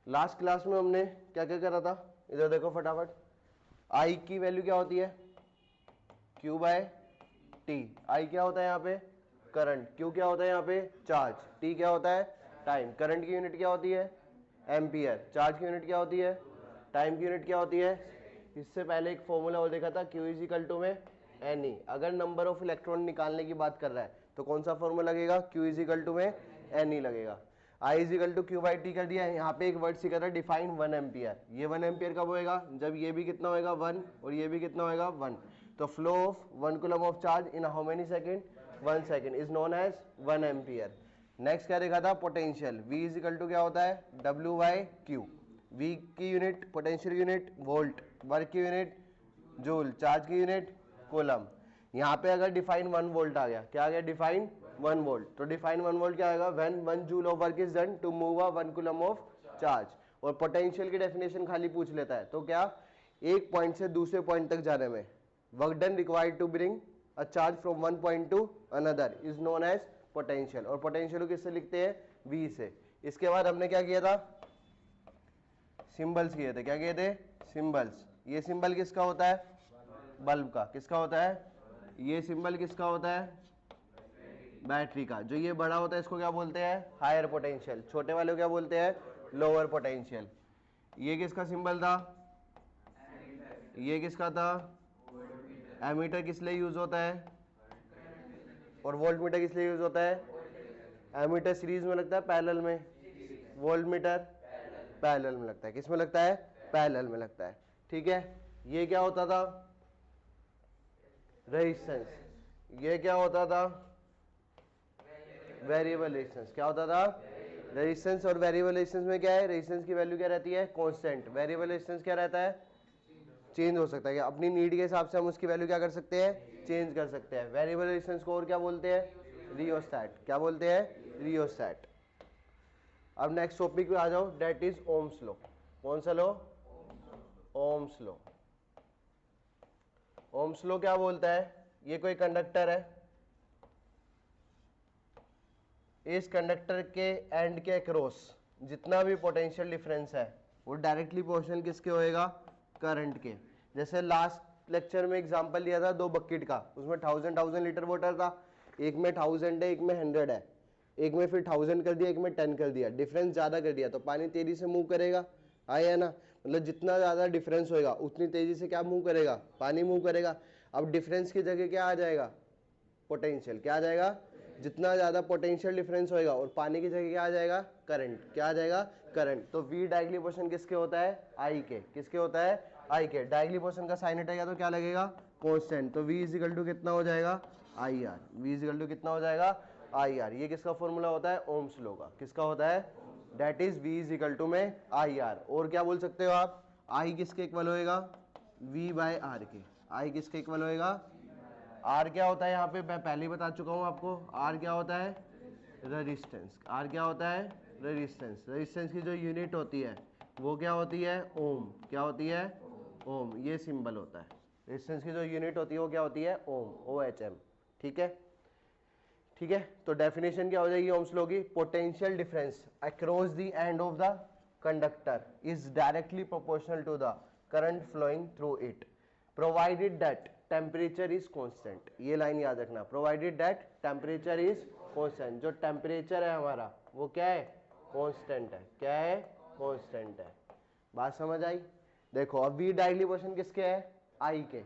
Last class में हमने क्या क्या करा था, इधर देखो फटाफट। आई की वैल्यू क्या होती है, Q बाय टी। आई क्या होता है यहाँ पे, करंट। Q क्या होता है यहाँ पे, चार्ज। T क्या होता है, टाइम। करंट की यूनिट क्या होती है, एम्पियर। चार्ज की यूनिट क्या होती है, टाइम की यूनिट क्या होती है। इससे पहले एक फॉर्मूला और देखा था, Q इज इक्वल टू में NE। अगर नंबर ऑफ इलेक्ट्रॉन निकालने की बात कर रहा है तो कौन सा फॉर्मूला लगेगा, Q इज इक्वल टू में NE लगेगा। I is equal to Q by t कर दिया। यहाँ पे एक वर्ड सीखा था, डिफाइन 1 एम्पियर। ये 1 एम्पियर कब होएगा, जब ये भी कितना होएगा 1 और ये भी कितना होएगा 1। तो flow of 1 coulomb of charge in how many second, 1 second is known as 1 ampere. Next क्या देखा था, potential. V is equal to क्या होता है, W बाई क्यू। V की unit, potential unit volt, work की यूनिट जूल, चार्ज की unit coulomb. यहाँ पे अगर डिफाइन 1 वोल्ट आ गया, क्या आ गया, डिफाइन 1 वोल्ट। तो डिफाइन 1 वोल्ट क्या आएगा, when 1 joule of work is done to move a 1 coulomb of charge. और पोटेंशियल की डेफिनेशन खाली पूछ लेता है, तो क्या, एक पॉइंट से दूसरे पॉइंट तक जाने में work done required to bring a charge from one point to another is known as potential. और पोटेंशियल को किससे लिखते हैं, V से। इसके बाद हमने क्या किया था, सिंबल्स किए थे। क्या किए थे, सिंबल्स। ये सिंबल किसका होता है, बल्ब का। किसका होता है, ये सिंबल किसका होता है, बैटरी का। जो ये बड़ा होता है इसको क्या बोलते हैं, हायर पोटेंशियल। छोटे वाले को क्या बोलते हैं, लोअर पोटेंशियल। ये किसका सिंबल था, ये किसका था, एमीटर किस लिए यूज होता है, और वोल्ट मीटर किस लिए यूज होता है। एमीटर सीरीज में लगता है पैरेलल में, वोल्ट मीटर पैरेलल में लगता है। किस में लगता है, पैरेलल में लगता है। ठीक है, ये क्या होता था, रेजिस्टेंस। ये क्या होता था, वेरिएबल रेजिस्टेंस। क्या होता था, रेजिस्टेंस। और वेरिएबल रेजिस्टेंस में क्या है, रेजिस्टेंस की वैल्यू क्या रहती है, कांस्टेंट। वेरिएबल रेजिस्टेंस क्या रहता है, चेंज हो सकता है। क्या अपनी नीड के हिसाब से हम उसकी वैल्यू क्या कर सकते हैं, चेंज कर सकते हैं। वेरिएबल रेजिस्टेंस को और क्या बोलते हैं, रियोस्टैट। क्या बोलते हैं, रियोस्टैट। अब नेक्स्ट टॉपिक पे आ जाओ, दैट इज ओम्स लॉ। कौन सा law, Ohm's law. Ohm's law क्या बोलता है, ये कोई कंडक्टर है, इस कंडक्टर के एंड के अक्रॉस जितना भी पोटेंशियल डिफरेंस है वो डायरेक्टली प्रोपोर्शनल किसके होएगा, करंट के। जैसे लास्ट लेक्चर में एग्जांपल दिया था 2 बकेट का, उसमें 1000 लीटर वाटर था। एक में 1000 है, एक में 100 है। एक में फिर 1000 कर दिया, एक में 10 कर दिया। डिफरेंस ज्यादा कर दिया तो पानी तेजी से मूव करेगा, आया ना। मतलब जितना ज्यादा डिफरेंस होएगा उतनी तेजी से क्या मूव करेगा, पानी मूव करेगा। अब डिफरेंस की जगह क्या आ जाएगा, पोटेंशियल। क्या आ जाएगा, जितना ज्यादा पोटेंशियल डिफरेंस होएगा और पानी की जगह क्या आ जाएगा, करंट। क्या आ जाएगा, करंट। तो V डायगोनली पोर्शन किसके होता है, I के। किसके होता है, I के। डायगोनली पोर्शन का साइन हटेगा तो क्या लगेगा, कांस्टेंट। तो V इज इक्वल टू कितना हो जाएगा, IR। V is equal to कितना हो जाएगा, IR। ये किसका फॉर्मूला होता है, ओम्स लॉ का। किसका होता है, that is V is equal to में IR। और क्या बोल सकते हो आप, I किसके इक्वल होएगा, V बाय R के। I किसके इक्वल होएगा, आर क्या होता है, यहाँ पे मैं पहले ही बता चुका हूँ आपको। आर क्या होता है, रेजिस्टेंस। आर क्या होता है, रेजिस्टेंस। रेजिस्टेंस की जो यूनिट होती है वो क्या होती है, ओम। क्या होती है, ओम। ये सिंबल होता है। रेजिस्टेंस की जो यूनिट होती है वो क्या होती है, ओम, OHM। ठीक है, ठीक है। तो डेफिनेशन क्या हो जाएगी ओम्स लॉ की, potential difference across the end of the conductor is directly proportional to the current flowing through it provided that temperature is constant. ये लाइन याद रखना, provided that temperature is constant. जो temperature है हमारा वो क्या है, कांस्टेंट है। क्या है, कांस्टेंट है। बात समझ आई। देखो अब V डायगोनली पोर्शन किसके है, I के।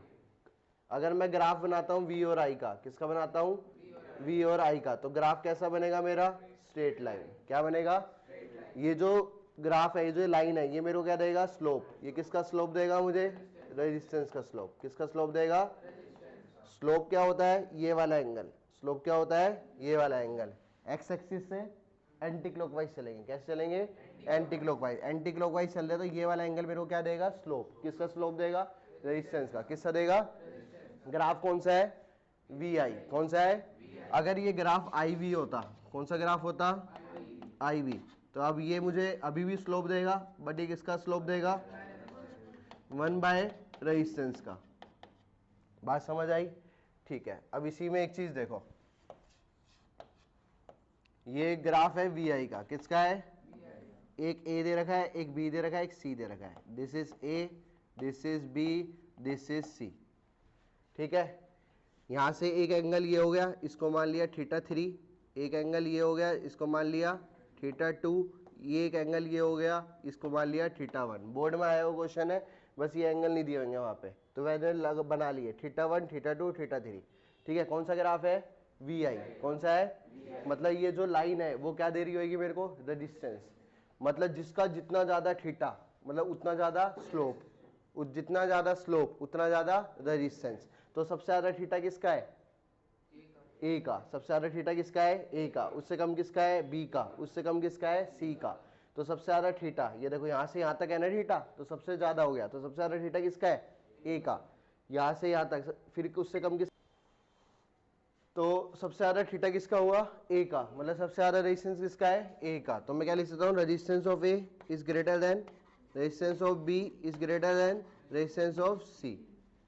अगर मैं ग्राफ बनाता हूं V और I का, किसका बनाता हूं, V और I का, तो ग्राफ कैसा बनेगा मेरा, स्ट्रेट लाइन। क्या बनेगा, ये जो ग्राफ है, ये जो लाइन है, ये मेरे को क्या देगा, स्लोप। ये किसका स्लोप देगा मुझे, रेजिस्टेंस का स्लोप। किसका स्लोप देगा, स्लोप क्या होता है, ये वाला एंगल। स्लोप क्या होता है, ये वाला एंगल। एक्स एक्सिस से एंटी क्लॉकवाइज चलेंगे। कैसे चलेंगे, एंटी क्लॉकवाइज। एंटी क्लॉकवाइज चल रहे तो ये वाला एंगल मेरे को क्या देगा, स्लोप। किसका स्लोप देगा, रेजिस्टेंस का। किसका देगा, ग्राफ कौन सा है, VI। कौन सा है, अगर ये ग्राफ IV होता, कौन सा ग्राफ होता, IV, तो अब ये मुझे अभी भी स्लोप देगा, बट ये किसका स्लोप देगा, 1 बाय रेजिस्टेंस का। बात समझ आई। ठीक है, अब इसी में एक चीज देखो, ये ग्राफ है VI का। किसका है, एक ए दे रखा है, एक बी दे रखा है, एक सी दे रखा है, this is A, this is B, this is C. ठीक है, यहां से एक एंगल ये हो गया, इसको मान लिया θ3, एक एंगल ये हो गया, इसको मान लिया θ2, ये एक एंगल ये हो गया, इसको मान लिया θ1। बोर्ड में आया हुआ क्वेश्चन है, बस ये एंगल नहीं दिए होंगे वहां पे, तो मैंने बना लिए θ1, θ2, θ3। ठीक है, कौन सा ग्राफ है? वी आई। कौन सा है? मतलब ये जो लाइन है वो क्या दे रही होगी मेरे को? रेजिस्टेंस। मतलब जिसका जितना ज्यादा थीटा मतलब उतना ज्यादा स्लोप, जितना ज्यादा स्लोप उतना ज्यादा रेजिस्टेंस। तो सबसे ज्यादा थीटा किसका है? ए का। सबसे ज्यादा थीटा किसका है? ए का। उससे कम किसका है? बी का। उससे कम किसका है? सी का। तो सबसे ज्यादा थीटा, ये देखो यहां से यहां तक है ना थीटा, तो सबसे ज्यादा हो गया, तो सबसे ज्यादा थीटा किसका है? ए का। यहां से यहां तक, फिर उससे कम किस, तो सबसे ज्यादा थीटा किसका हुआ? ए का। मतलब सबसे ज्यादा रेजिस्टेंस किसका है? ए का। तो मैं क्या लिख सकता हूँ? Resistance of A is greater than resistance of B is greater than resistance of C.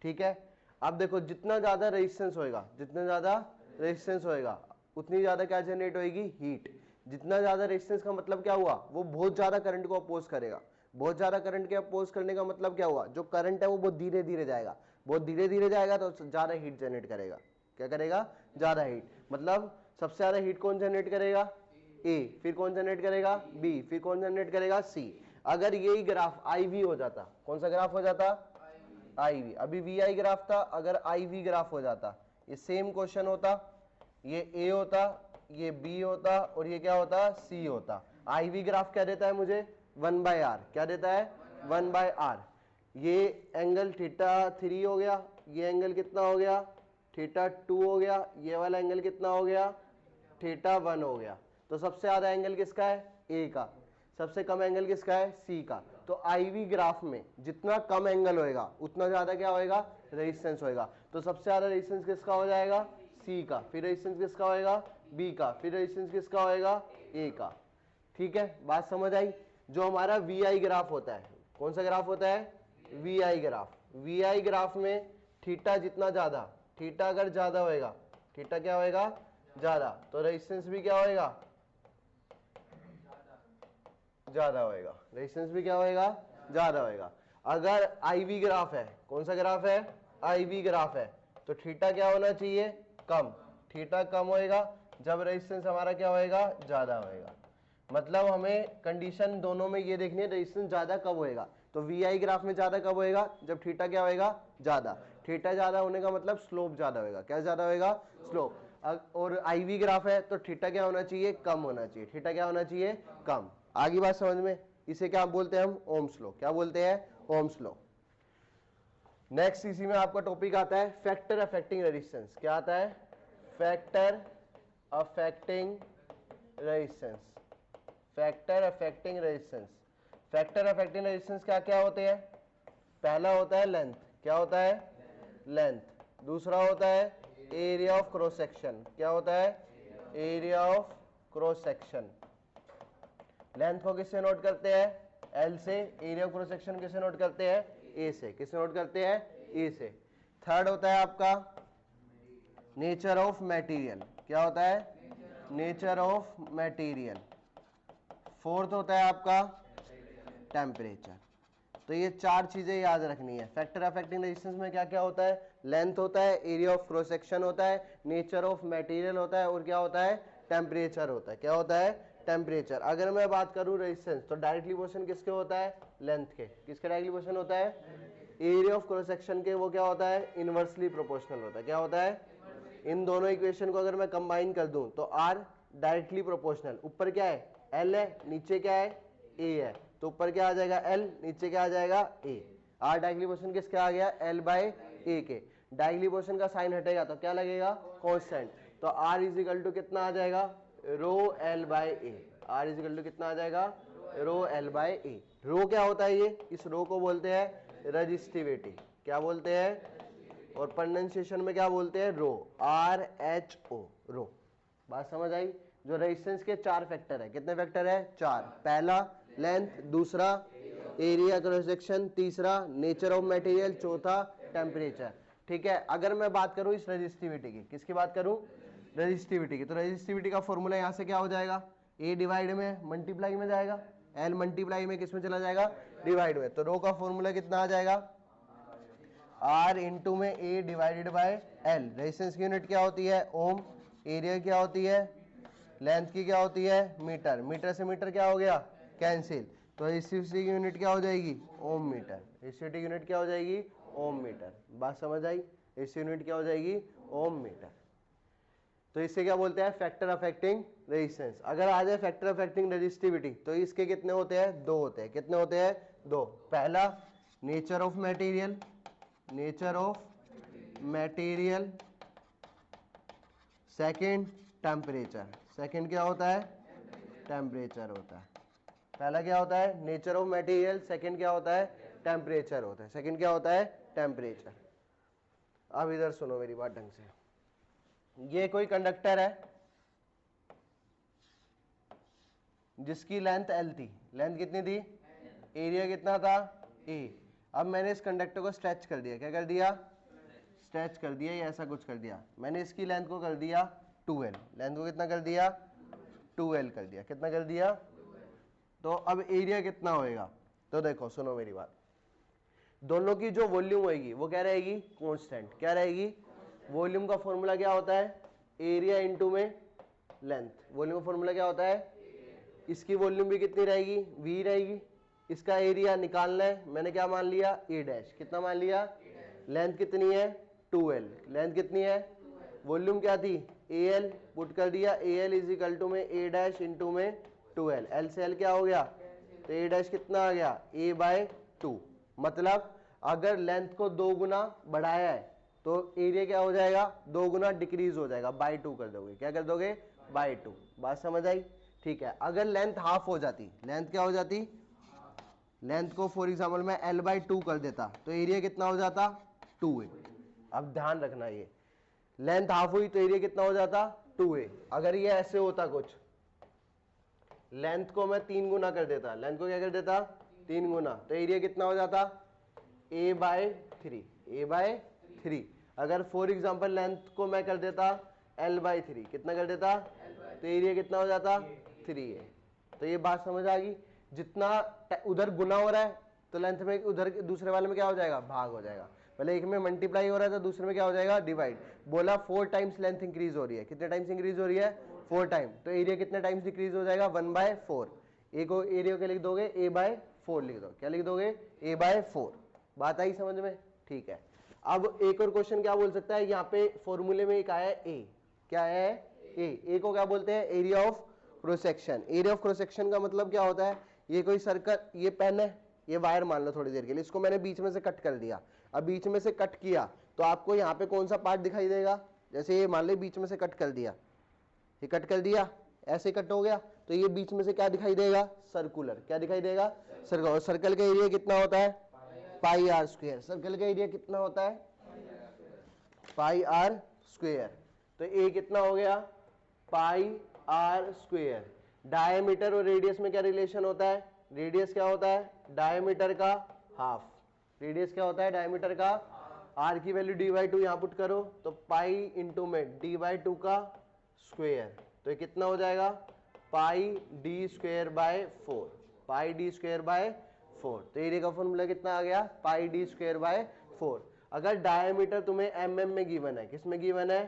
ठीक है, अब देखो जितना ज्यादा रेजिस्टेंस होएगा, जितना ज्यादा रेजिस्टेंस होएगा उतनी ज्यादा क्या जनरेट होएगी? हीट। जितना ज्यादा रेजिस्टेंस का मतलब क्या हुआ? वो बहुत ज्यादा करंट को अपोज करेगा। बहुत ज्यादा करंट के अपोज करने का मतलब क्या हुआ? जो करंट है वो बहुत धीरे धीरे जाएगा, बहुत धीरे धीरे जाएगा तो ज्यादा हीट जनरेट करेगा। क्या करेगा? ज्यादा हीट। मतलब सबसे ज्यादा हीट कौन जनरेट करेगा? ए। फिर कौन जनरेट करेगा? बी। फिर कौन जनरेट करेगा? सी। अगर यही ग्राफ आई वी हो जाता, कौन सा ग्राफ हो जाता? आई वी। अभी वी आई ग्राफ था, अगर आई वी ग्राफ हो जाता, ये सेम क्वेश्चन होता, ये ए होता, ये बी होता और ये क्या होता? सी होता। आई वी ग्राफ क्या देता है मुझे? 1/r। क्या देता है? 1/r। ये एंगल θ3 हो गया, ये एंगल कितना हो गया? θ2 हो गया, ये वाला एंगल कितना हो गया? θ1 हो गया। तो सबसे ज्यादा एंगल किसका है? ए का। सबसे कम एंगल किसका है? सी का। तो आईवी ग्राफ में जितना कम एंगल होएगा उतना ज्यादा क्या होएगा? रेजिस्टेंस होएगा। तो सबसे ज्यादा रेजिस्टेंस किसका हो जाएगा? सी का। फिर रेजिस्टेंस किसका होएगा? बी का। फिर रेजिस्टेंस किसका होएगा? ए का। ठीक है, बात समझ आई? जो हमारा वी आई ग्राफ होता है, कौन सा ग्राफ होता है? V I graph. V I graph में थीटा जितना ज्यादा, थीटा अगर ज्यादा होएगा, थीटा क्या होएगा? ज्यादा, तो रेजिस्टेंस भी क्या होएगा? ज्यादा होएगा। रेजिस्टेंस भी क्या होएगा? ज्यादा होएगा। अगर आईवी ग्राफ है, कौन सा ग्राफ है? आईवी ग्राफ है, तो थीटा क्या होना चाहिए? कम। थीटा कम होएगा जब रेजिस्टेंस हमारा क्या होएगा? ज्यादा होएगा। मतलब हमें कंडीशन दोनों में ये देखनी है रेजिस्टेंस ज्यादा कब होएगा। तो वी आई ग्राफ में ज्यादा कब होएगा? जब थीटा क्या होएगा? ज्यादा। थीटा ज्यादा होने का मतलब स्लोप ज्यादा होएगा। क्या ज्यादा होएगा? स्लोप। और आईवी ग्राफ है तो थीटा क्या होना चाहिए? कम होना चाहिए। थीटा क्या होना चाहिए? कम। आगे बात समझ में? इसे क्या बोलते हैं हम? Ohm's law. क्या बोलते हैं? Ohm's law. नेक्स्ट इसी में आपका टॉपिक आता है फैक्टर अफेक्टिंग रेजिस्टेंस। क्या आता है? Factor affecting resistance. Factor affecting resistance. Factor affecting resistance क्या क्या होते हैं? पहला होता है लेंथ। क्या होता है? लेंथ। दूसरा होता है एरिया ऑफ क्रॉस सेक्शन। क्या होता है? Area of cross section. Length को किससे नोट करते हैं? एल से। एरिया ऑफ क्रॉस सेक्शन किससे नोट करते हैं? ए से। किससे नोट करते हैं? ए से। थर्ड होता है आपका नेचर ऑफ मटेरियल। क्या होता है? Nature of material. फोर्थ होता है आपका टेम्परेचर। तो ये चार चीजें याद रखनी है। फैक्टर अफेक्टिंग रेजिस्टेंस में क्या क्या होता है? लेंथ होता है, एरिया ऑफ क्रॉस सेक्शन होता है, नेचर ऑफ मटेरियल होता है और क्या होता है? टेम्परेचर होता है। क्या होता है? टेम्परेचर। अगर मैं बात करूं रेजिस्टेंस तो डायरेक्टली प्रोपोर्शनल किसके होता है? लेंथ के। किसके डायरेक्टली प्रोपोर्शनल होता है? एरिया ऑफ क्रॉस सेक्शन के वो क्या होता है? इनवर्सली प्रोपोर्शनल होता है। क्या होता है? इन दोनों इक्वेशन को अगर मैं कंबाइन कर दूं तो आर डायरेक्टली प्रोपोर्शनल। ऊपर क्या है? एल है, नीचे क्या है? ए है। तो ऊपर क्या आ जाएगा? एल, नीचे क्या आ जाएगा? ए। आर डायरेक्टली प्रोपोर्शनल किसका आ गया? एल बाय ए के। डायरेक्टली प्रोपोर्शनल का साइन हटेगा तो क्या लगेगा? कांस्टेंट। तो आर इज इक्वल टू कितना आ जाएगा? Rho L by A. R is equal to कितना आ जाएगा? रो एल बाय ए। रो क्या होता है? ये इस रो को बोलते हैं रेजिस्टिविटी। क्या बोलते हैं? और प्रोनाउंसिएशन में क्या बोलते हैं? रो। आर एच ओ, रो। बात समझ आई? जो रेजिस्टेंस के चार फैक्टर है। कितने फैक्टर है? चार। पहला लेंथ, दूसरा एरिया क्रॉस सेक्शन, तीसरा नेचर ऑफ मटेरियल, चौथा टेम्परेचर। ठीक है, अगर मैं बात करूं इस रेजिस्टिविटी की, किसकी बात करूं? रेजिस्टिविटी की। तो रेजिस्टिविटी का फॉर्मूला यहां से क्या हो जाएगा? ए डिवाइड में मल्टीप्लाई में जाएगा। एल मल्टीप्लाई में किस में चला जाएगा, डिवाइड में। तो रो का फॉर्मूला कितना आ जाएगा, आर इंटू में ए डिवाइडेड बाय एल। रेजिस्टेंस की यूनिट क्या होती है, ओम। एरिया क्या होती है, लेंथ की क्या होती है, मीटर। मीटर से मीटर क्या हो गया, कैंसिल। तो एससीसी की यूनिट क्या हो जाएगी, ओम मीटर। एससी की यूनिट क्या हो जाएगी, ओम मीटर। बात समझ आई, एससी यूनिट क्या हो जाएगी, ओम मीटर। तो इससे क्या बोलते हैं, फैक्टर अफेक्टिंग रेजिस्टेंस। अगर आ जाए फैक्टर अफेक्टिंग रेजिस्टिविटी तो इसके कितने होते हैं, दो होते हैं। कितने होते हैं, दो। पहला nature of material, nature of material. Second temperature. Second क्या होता है, टेम्परेचर होता है। पहला क्या होता है, नेचर ऑफ मटेरियल। सेकंड क्या होता है, टेम्परेचर होता है। सेकंड क्या होता है, टेम्परेचर। अब इधर सुनो मेरी बात ढंग से। ये कोई कंडक्टर है जिसकी लेंथ एल थी। लेंथ कितनी थी, एरिया कितना था, ए। अब मैंने इस कंडक्टर को स्ट्रेच कर दिया। क्या कर दिया, स्ट्रेच कर दिया, या ऐसा कुछ कर दिया। मैंने इसकी लेंथ को कर दिया 2l। लेंथ को कितना कर दिया, 2l कर दिया। कितना कर दिया, तो अब एरिया कितना होएगा। तो देखो सुनो मेरी बात, दोनों की जो वॉल्यूम होगी वो क्या रहेगी, कांस्टेंट। क्या रहेगी, वॉल्यूम का फॉर्मूला क्या होता है, एरिया इनटू में लेंथ। वॉल्यूम का फॉर्मूला क्या होता है, इसकी वॉल्यूम भी कितनी रहेगी, v रहेगी। इसका एरिया निकालना है, मैंने क्या मान लिया, a डैश। कितना मान लिया, लेंथ कितनी है 2l। लेंथ कितनी है, वॉल्यूम क्या थी al, पुट कर दिया al इज इक्वल टू में a डैश इंटू में 2l। l से l क्या हो गया, तो a डैश कितना आ गया, a बाय 2। मतलब अगर लेंथ को 2 गुना बढ़ाया है तो एरिया क्या हो जाएगा, 2 गुना डिक्रीज हो जाएगा, बाय 2 कर दोगे। क्या कर दोगे, बाय 2। बात समझ आई, ठीक है। अगर लेंथ हाफ हो जाती, लेंथ क्या हो जाती, लेंथ को फॉर एग्जाम्पल मैं l बाई 2 कर देता तो एरिया कितना हो जाता, 2a। अब ध्यान रखना, ये लेंथ हाफ हुई तो एरिया कितना हो जाता, 2a। अगर ये ऐसे होता कुछ, लेंथ को मैं 3 गुना कर देता, लेंथ को क्या कर देता, 3 गुना, तो एरिया कितना हो जाता, a बाय 3। a bye 3। अगर फॉर एग्जाम्पल लेंथ को मैं कर देता l बाई 3, कितना कर देता, तो एरिया कितना हो जाता, 3a। तो ये बात समझ आ गई। जितना उधर गुना हो रहा है तो लेंथ में उधर दूसरे वाले में क्या हो जाएगा, भाग हो जाएगा। पहले एक में मल्टीप्लाई हो रहा है तो दूसरे में क्या हो जाएगा, डिवाइड। बोला 4 टाइम्स लेंथ इंक्रीज हो रही है, कितने टाइम्स इंक्रीज हो रही है, 4 टाइम। तो एरिया कितने टाइम्स डिक्रीज हो जाएगा, 1/4। ए को एरिया के लिख दोगे a बाय 4 लिख दो। क्या लिख दोगे, a बाय 4। बात आई समझ में, ठीक है। अब एक और क्वेश्चन क्या बोल सकता है, यहाँ पे फॉर्मूले में एक आया है a। क्या है, a को क्या बोलते हैं, area of cross section. Area of cross section का मतलब क्या होता है, ये कोई सर्कल, ये पेन है, ये वायर मान लो थोड़ी देर के लिए, इसको मैंने बीच में से कट कर दिया। अब बीच में से कट किया तो आपको यहाँ पे कौन सा पार्ट दिखाई देगा, जैसे ये मान लो बीच में से कट कर दिया, ये कट कर दिया, ऐसे कट हो गया, तो ये बीच में से क्या दिखाई देगा, सर्कुलर। क्या दिखाई देगा, सर्कल। सर्कल का एरिया कितना होता है, पाई आर स्क्वायर। सर्कल का एरिया कितना होता है, पाई आर स्क्वायर। तो ए कितना हो गया, पाई आर स्क्वायर। डायमीटर और रेडियस में क्या रिलेशन होता है, रेडियस क्या होता है, डायमीटर का हाफ। रेडियस क्या होता है, डायमीटर का। आर की वैल्यू d/2 यहां पुट करो तो पाई इंटू में d/2 का स्क्वायर। तो ये कितना हो जाएगा, पाई d square by 4। Pi d square by 4। तो एरिया का फॉर्मूला कितना आ गया, पाई d स्क्वायर बाय 4। अगर डायमीटर तुम्हें mm में गिवन है, किस में गिवन है,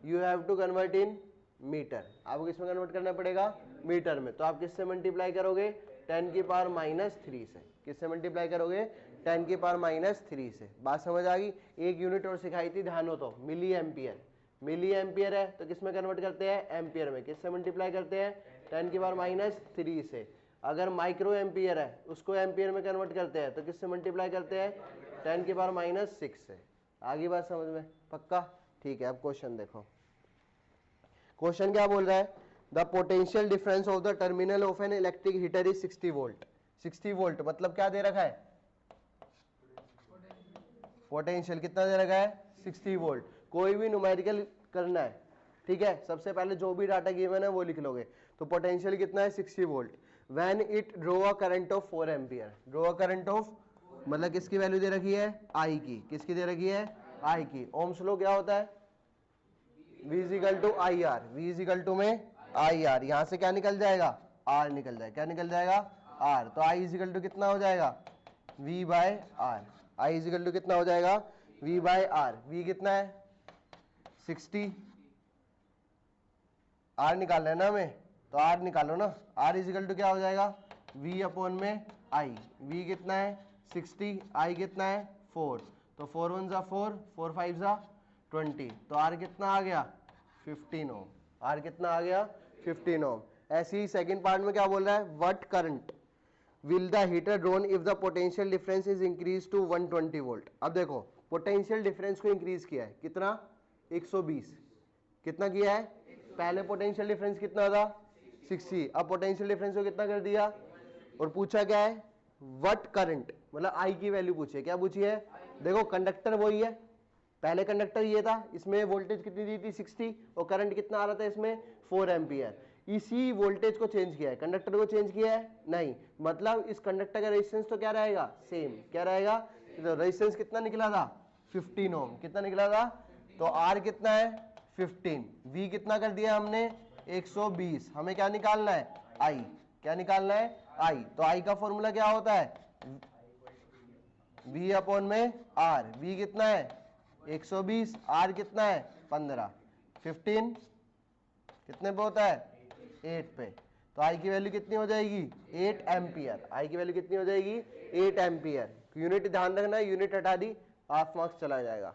you have to convert in metre. आपको किसमें कन्वर्ट करना पड़ेगा, मीटर में। तो आप किससे मल्टीप्लाई करोगे, 10 की पावर -3 से। किससे मल्टीप्लाई करोगे, 10 की पावर -3 से। बात समझ आ गई। एक यूनिट और सिखाई थी, ध्यान हो तो, मिली एम्पियर। मिली एम्पियर है तो किसमें कन्वर्ट करते हैं, एम्पियर में। किससे मल्टीप्लाई करते हैं, 10 की पावर -3 से। अगर माइक्रो एम्पियर है उसको एम्पियर में कन्वर्ट करते हैं तो किससे मल्टीप्लाई करते हैं, 10 की पावर -6 से। आगे बात समझ में, पक्का, ठीक है। अब क्वेश्चन देखो, क्वेश्चन क्या बोल रहा है, the potential difference of the terminal of an electric heater is 60 volt. 60 volt मतलब क्या दे रखा है, पोटेंशियल कितना दे रखा है, 60 वोल्ट। कोई भी न्यूमेरिकल करना है, ठीक है, सबसे पहले जो भी डाटा गिवन है वो लिख लोगे। तो पोटेंशियल कितना है, 60 volt. When it draw a current of 4 ampere. Draw a current of मतलब किसकी वैल्यू दे रखी है, आई की। किसकी दे रखी है, आई की। ओम्स लॉ क्या होता है, V equal to IR। V equal to में IR, यहां से क्या निकल जाएगा, R निकल जाएगा। क्या निकल जाएगा, आर, तो आई इजिकल टू कितना हो जाएगा V by R, I is equal to कितना हो जाएगा V बाय आर, V कितना है 60, आर निकालना है ना हमें, तो आर निकालो ना, आर इजिकल टू क्या हो जाएगा V अपॉन में आई, V कितना है 60, आई कितना है 4, तो 4 1 जा 4, 4 5 जा 20, तो आर कितना आ गया 15 ओम, आर कितना आ गया 15 ओम। ऐसे ही सेकंड पार्ट में क्या बोल रहा है, what current will the heater drawn if the potential difference is increase to 120 volt. अब देखो पोटेंशियल डिफरेंस को इंक्रीज किया है, कितना 120, कितना किया है, पहले पोटेंशियल डिफरेंस कितना था 60, अब पोटेंशियल डिफरेंस को कितना कर दिया, और पूछा क्या है व्हाट करंट, मतलब आई की वैल्यू पूछी है, क्या पूछी है, देखो कंडक्टर वही है, पहले कंडक्टर ये था, इसमें वोल्टेज कितनी दी थी 60 और करंट कितना आ रहा था इसमें 4 एम्पियर, इसी वोल्टेज को चेंज किया है, कंडक्टर को चेंज किया है नहीं, मतलब इस कंडक्टर का रेजिस्टेंस तो क्या रहेगा सेम, क्या रहेगा, तो रेजिस्टेंस कितना निकला था 15 ओम, कितना निकला था, तो आर कितना है 15, वी कितना कर दिया हमने 120, हमें क्या निकालना है आई, क्या निकालना है आई, तो आई का फॉर्मूला क्या होता है V अपॉन में R, V कितना है 120, R कितना है 15, 15 कितने पे होता है 8 पे, तो I की वैल्यू कितनी हो जाएगी 8 एम्पियर, I की वैल्यू कितनी हो जाएगी 8 एम्पियर, यूनिट ध्यान रखना, यूनिट हटा दी हाफ मार्क्स चला जाएगा।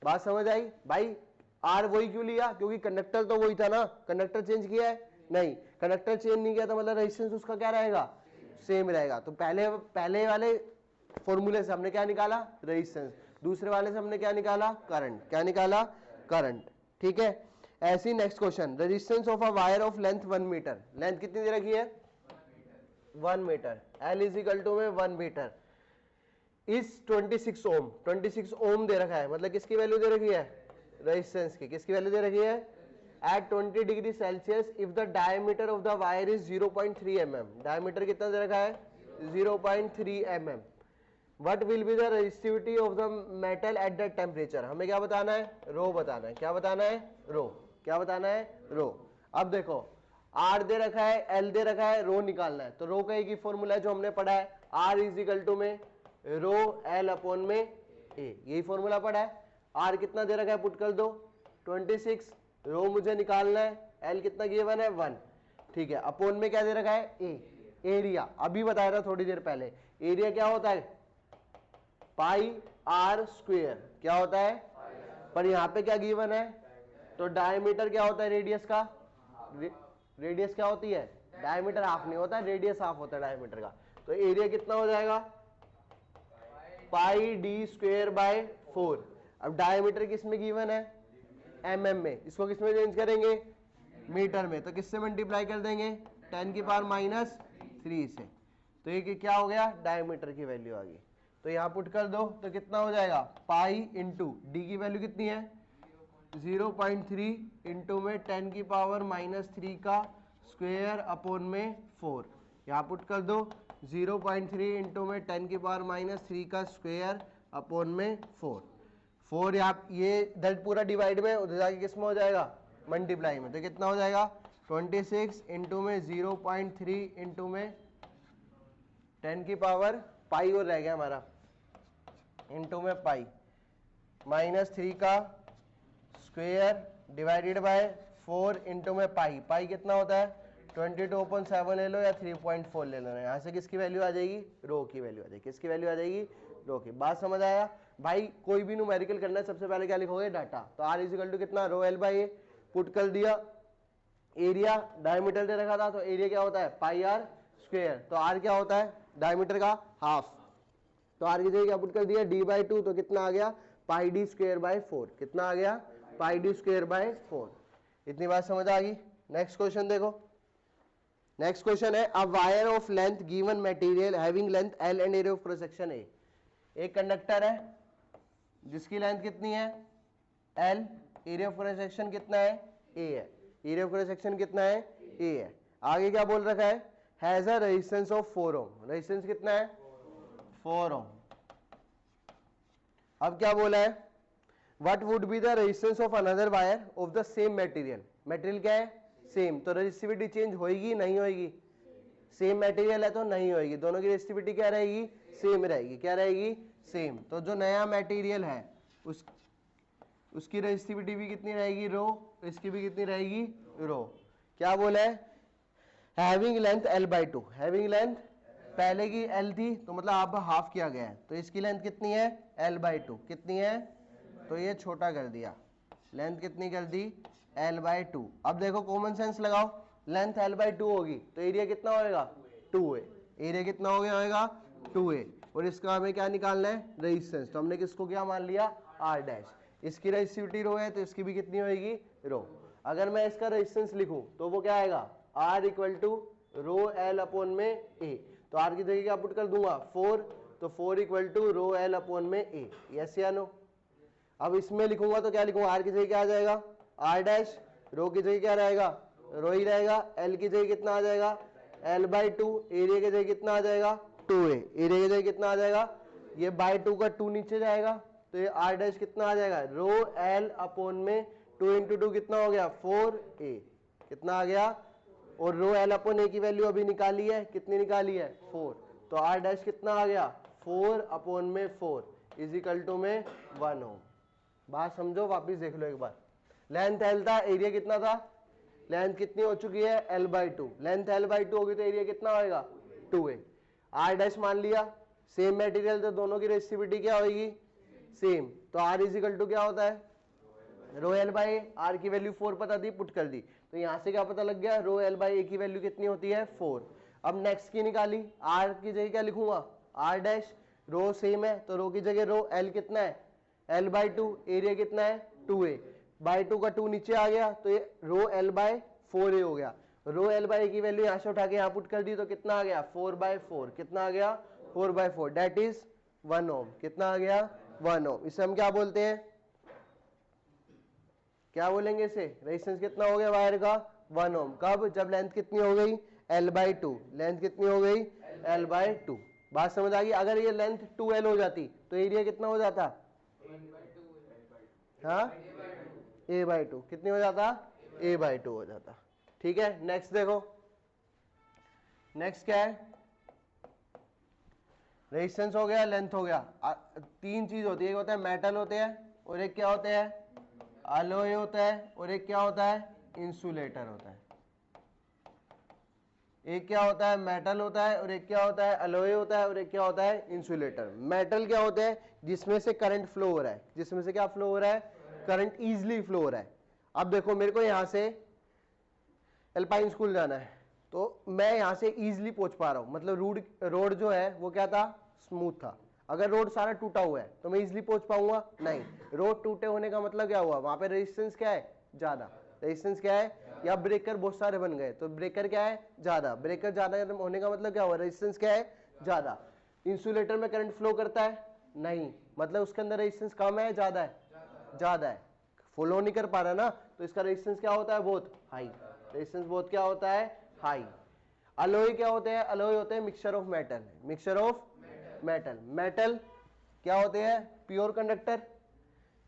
बात समझ आई भाई, R वही क्यों लिया, क्योंकि कंडक्टर तो वही था ना, कंडक्टर चेंज किया है नहीं, कंडक्टर चेंज नहीं किया तो मतलब रेजिस्टेंस उसका क्या रहेगा सेम रहेगा, तो पहले वाले फॉर्मूले से हमने क्या निकाला रेजिस्टेंस, दूसरे वाले से हमने क्या निकाला करंट, क्या निकाला करंट, ठीक है। ऐसे ही next question, resistance of a wire of length 1 metre, length कितनी दे रखी है 1 metre, L is equal to में 1 मीटर इस 26 ओम, 26 ओम दे रखा है, मतलब किसकी वैल्यू दे रखी है रेजिस्टेंस की, किसकी वैल्यू दे रखी है at 20 degree Celsius if the diameter of the wire is 0.3 mm, diameter कितना दे रखा है 0.3 mm, what will be the resistivity of the metal at that temperature, हमें क्या बताना है रो बताना है, क्या बताना है रो, क्या बताना है रो। अब देखो आर दे रखा है एल दे रखा है, रो निकालना है, तो रो का एक ही फॉर्मूला है जो हमने पढ़ा है, आर इज इक्वल टू में रो एल अपॉन में ए, यही फॉर्मूला पढ़ा है। आर कितना दे रखा है पुट कर दो 26, रो मुझे निकालना है, एल कितना गिवन है 1, ठीक है, अपॉन में क्या दे रखा है ए, एरिया अभी बताया था थोड़ी देर पहले, एरिया क्या होता है पाई आर स्क्वायर, क्या होता है, पर यहाँ पे क्या गिवन है, तो डायमीटर क्या होता है रेडियस का, रेडियस क्या होती है डायमीटर हाफ नहीं होता है, रेडियस हाफ होता है डायमीटर का, तो एरिया कितना हो जाएगा पाई डी स्क्वायर बाय 4, अब डायमीटर किस में गिवन है mm में, इसको किस में चेंज करेंगे मीटर में, तो किससे मल्टीप्लाई कर देंगे 10 की पावर -3 से, तो ये क्या हो गया डायमीटर की वैल्यू आ गई, तो यहाँ पुट कर दो तो कितना हो जाएगा पाई इंटू डी की वैल्यू कितनी है 0.3 इंटू में 10 की पावर -3 का स्क्वायर अपॉन में 4, यहाँ पुट कर दो 0.3 इंटू में 10 की पावर -3 का स्क्वायर अपॉन में 4 यहाँ ये दर्द पूरा डिवाइड में उधर जाके किस में हो जाएगा मल्टीप्लाई में, तो कितना हो जाएगा 26 इंटू में 0.3 इंटू में 10 की पावर पाई और रह गया हमारा इंटू में पाई -3 का स्क्वायर डिवाइडेड बाय 4 इंटू में पाई, पाई कितना होता है 22.7 ले लो या 3.4 ले लो, यहाँ से किसकी वैल्यू आ जाएगी रो की वैल्यू आ जाएगी, किसकी वैल्यू आ जाएगी रो की। बात समझ आया भाई, कोई भी न्यूमेरिकल करना है सबसे पहले क्या लिखोगे डाटा, तो आर इज इक्वल टू कितना rho L by A, put कर दिया, एरिया डायमीटर दे रखा था तो एरिया क्या होता है पाई आर स्क्वायर, तो आर क्या होता है डायमीटर का हाफ, तो आर की जगह क्या पुट कर दिया d/2, तो कितना आ गया पाई डी स्क्वायर बाय 4, कितना आ गया पाई डी स्क्वायर बाय 4। इतनी बात समझ आ गई। नेक्स्ट क्वेश्चन देखो, नेक्स्ट क्वेश्चन है अ wire of length given material having length L and area of cross section A, एक कंडक्टर है जिसकी लेंथ कितनी है L, area of cross section कितना है ए है, एरिया ऑफ क्रॉस सेक्शन कितना है ए है, आगे क्या बोल रखा है has a resistance of 4 ohm, resistance कितना है 4 ओम। अब क्या बोला है what would be the resistance of another wire of the same material, material क्या है सेम, तो रेजिस्टिविटी चेंज होगी नहीं होगी सेम मटेरियल है तो नहीं होगी, दोनों की रेजिस्टिविटी क्या रहेगी, सेम रहेगी, क्या रहेगी, सेम। तो जो नया मटेरियल है उसकी रेजिस्टिविटी भी कितनी रहेगी, रो, इसकी भी कितनी रहेगी, रो। क्या बोला है, having length l/2, having length पहले की l थी तो मतलब अब हाफ किया गया है, तो इसकी लेंथ कितनी है, l/2, कितनी है, तो ये छोटा कर दिया, लेंथ कितनी कर दी, l/2। अब देखो कॉमन सेंस लगाओ, लेंथ l/2 होगी तो एरिया कितना होएगा, 2a, एरिया कितना हो गया होएगा, 2a। और इसका हमें क्या निकालना है, रेजिस्टेंस, तो हमने किसको क्या मान लिया, r'। इसकी रेजिस्टिविटी रो है तो इसकी भी कितनी होएगी, रो। अगर मैं इसका रेजिस्टेंस लिखूं तो वो क्या आएगा, R equal to rho L upon में A। तो R की जगह क्या पुट कर दूंगा, 4, तो 4 equal to rho L upon में A, यस या नो। अब इसमें लिखूंगा तो क्या लिखूंगा, R की जगह क्या आ जाएगा, R', रो की जगह क्या रहेगा, रो ही रहेगा, L की जगह कितना आ जाएगा, L/2, एरिया की जगह कितना आ जाएगा, 2a, एरिया की जगह कितना आ जाएगा, ये बाय 2 का 2 नीचे जाएगा तो ये R' कितना आ जाएगा, रो L अपॉन में 2 इंटू 2 कितना हो गया, 4a, कितना आ गया। और रो L अपॉन a की वैल्यू अभी निकाली है, कितनी निकाली है, 4, तो R' कितना आ गया, 4 अपॉन में 4 इज इक्वल टू में 1 ओम। बात समझो, वापिस देख लो एक बार। लेंथ L था, एरिया कितना था, लेंथ कितनी हो चुकी है, l/2, लेंथ l/2 होगी तो एरिया कितना होएगा, 2a। R' मान लिया, सेम मटेरियल तो दोनों की रेजिस्टिविटी क्या होगी, सेम, तो R इज इक्वल टू क्या होता है, रो L/A, R की वैल्यू 4 पता थी, पुट कर दी, तो यहां से क्या पता लग गया, रो L/A की वैल्यू कितनी होती है, 4। अब नेक्स्ट की निकाली, R की जगह क्या लिखूंगा, R', रो सेम है तो रो की जगह रो L कितना है, L/2, एरिया कितना है, 2a, बाय 2 का 2 नीचे आ गया तो ये रो L/4a हो गया। रो L/A की वैल्यू यहां से उठा के यहां पुट कर दी तो कितना आ गया, 4/4, कितना आ गया, 4/4, डेट इज 1 ओम, कितना आ गया, 1 ओम। इसे हम क्या बोलते हैं, क्या बोलेंगे इसे, रेजिस्टेंस कितना हो गया वायर का, 1 ओम। कब, जब लेंथ कितनी हो गई, L/2, लेंथ कितनी हो गई, L/2। बात समझ आ गई। अगर ये लेंथ 2L हो जाती तो एरिया कितना हो जाता, हाँ, A/2, कितनी हो जाता, A/2 हो जाता। ठीक है, नेक्स्ट देखो, नेक्स्ट क्या है, रेजिस्टेंस हो गया, लेंथ हो गया। तीन चीज होती है, एक होता है मेटल होते हैं और एक क्या होते हैं, अलॉय होता है और एक क्या होता है, इंसुलेटर होता है। एक क्या होता है, मेटल होता है और एक क्या होता है, अलॉय होता है और एक क्या होता है, इंसुलेटर। मेटल क्या होता है, जिसमें से करंट फ्लो हो रहा है, जिसमें से क्या फ्लो हो रहा है, करंट इजीली फ्लो हो रहा है। अब देखो मेरे को यहां से एल्पाइन स्कूल जाना है तो मैं यहां से इजीली पहुंच पा रहा हूं, मतलब रोड जो है वो क्या था, स्मूथ था। अगर रोड सारा टूटा हुआ है तो मैं इजीली पहुंच पाऊंगा, नहीं। रोड टूटे होने का मतलब क्या हुआ, वहां पे रेजिस्टेंस क्या है, ज्यादा, रेजिस्टेंस क्या है, या ब्रेकर बहुत सारे बन गए तो ब्रेकर क्या है, ज्यादा, ब्रेकर ज्यादा होने का मतलब क्या हुआ, रेजिस्टेंस क्या है, ज्यादा। इंसुलेटर में करंट फ्लो करता है, नहीं, मतलब उसके अंदर रेजिस्टेंस कम है, ज्यादा है, ज्यादा है, फ्लो नहीं कर पा रहा ना, तो इसका रेजिस्टेंस क्या होता है, बहुत हाई, रेजिस्टेंस बहुत क्या होता है, हाई। अलॉय क्या होते हैं, अलॉय होते हैं mixture of metal, mixture of metal. Metal क्या होते हैं, प्योर कंडक्टर।